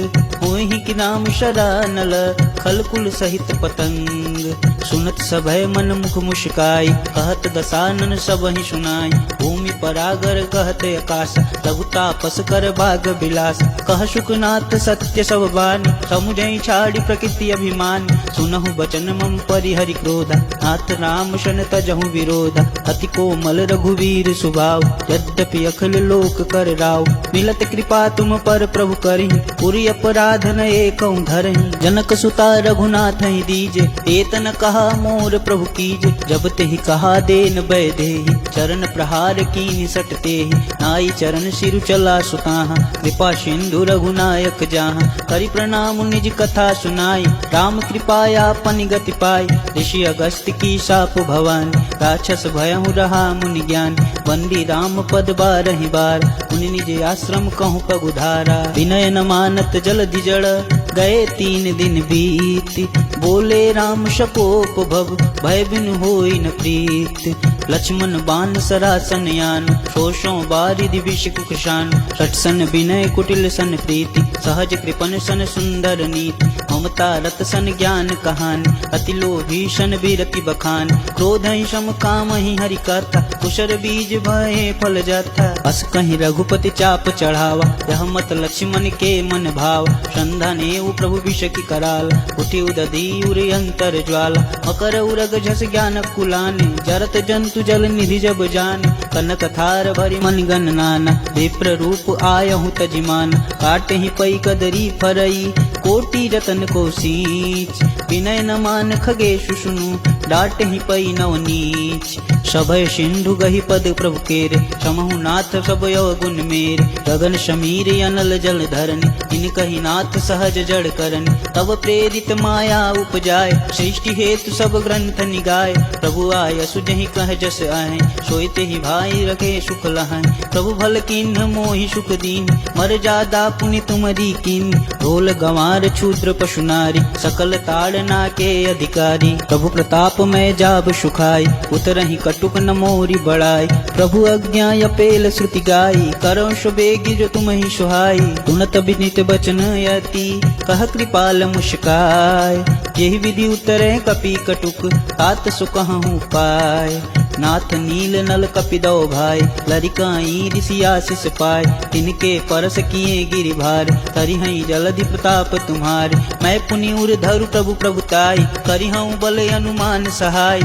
होहि कि नाम शरानल, खलकुल सहित पतंग। सुनत सभय मन मुख मुस्काई, कहत दसानन सबहि सुनाई। भूमि परागर कहत आकाश, लघु तापस कर भाग विलास। कह शुकनाथ सत्य सब बानी, समुझै छाड़ी प्रकृति अभिमानी। सुनहु बचन मम परिहरि क्रोधा, नाथ राम शन तजहु विरोधा। अति कोमल रघुवीर स्वभाव, यद्यपि अखिल लोक कर राव। मिलत कृपा तुम पर प्रभु करहि, पुरि अपराध न एकहुँ धरहि। जनक सुता रघुनाथ ही दीजे, एतन कहा मोर प्रभु कीजे। जब तेहि कहा देन बै देहि, चरण प्रहार कीनि सट तेहि। नाई चरण सिरु चला सुताहा, कृपा सिंधु रघुनायक जाहा। करि प्रणाम निज कथा सुनाई, राम कृपाया पनि गति पाई। ऋषि अगस्त्य की शाप भवानी, राक्षस भयहु रहा मुनि ज्ञान। बंदी राम पद बारहि बार, मुनि निज आश्रम कहूँ पगुधारा। विनय न मानत जलधि जड़, गए 3 दिन बीत। बोले राम शकोप भव, भय बिनु होई न प्रीत। लक्ष्मण बान सरासन यान, शोषों बारिधि विष कुशान। सठ सन विनय कुटिल सन प्रीति, सहज कृपन सन सुंदर नीति। ममता रत सन ज्ञान कहानी, अति लोभी सन विरति बखान। क्रोध ही सम काम ही हरि कथा, कुशर बीज भये फल जाता। अस कहीं रघुपति चाप चढ़ावा, यह मत लक्ष्मण के मन भाव। संधान एवं प्रभु विष की कराल, उठी उदधि उरे अंतर ज्वाला। मकर उरग झस ज्ञान कुलाने, जरत जंतु जल निधि जब जाने। कनक थार भरि मन गण नाना, विप्र रूप आयहु तजिमान। काटे ही पई कदरी फरई, कोटि रतन को सींच। विनय न मान खगेशु सुनु, डांट ही पई नव नीच। सभय सिंधु गही पद प्रभु केरे, समहु नाथ सब अवगुण मेरे। गगन समीर अनल जल धरनि, इन कही नाथ सहज जड़ करनि। तब प्रेरित माया उपजाय, सृष्टि हेतु सब ग्रंथ निगाय। प्रभु आय सुजहि कह जस आए, सोयते ही भाई रखे सुख लहै। प्रभु भल किन्ह मोहि सुख दीन, मर जादा पुनि तुमरी कीन। ढोल गंवार क्षुद्र पशु नारी, सकल ताड़ना के अधिकारी। प्रभु प्रताप में जाब सुखाई, उतरहि कटुक न मोरी बड़ाई। प्रभु आज्ञा अपेल श्रुति गाई, करो सुबेगी जो तुम ही सुहाई। गुणत विनित बचन यति, कह कृपाल मुस्काय। यही विधि उतरे कपि कटुक, तात सुकहु पाय। नाथ नील नल कपिदो भाई, लरिकाई ऋषि आशीष पाय। तिनके परस किए गिरि भार, तरिहई जलधि प्रताप तुम्हारे। मैं पुनि उर धरु प्रभु प्रभुताई, करिहऊँ बल अनुमान सहाय।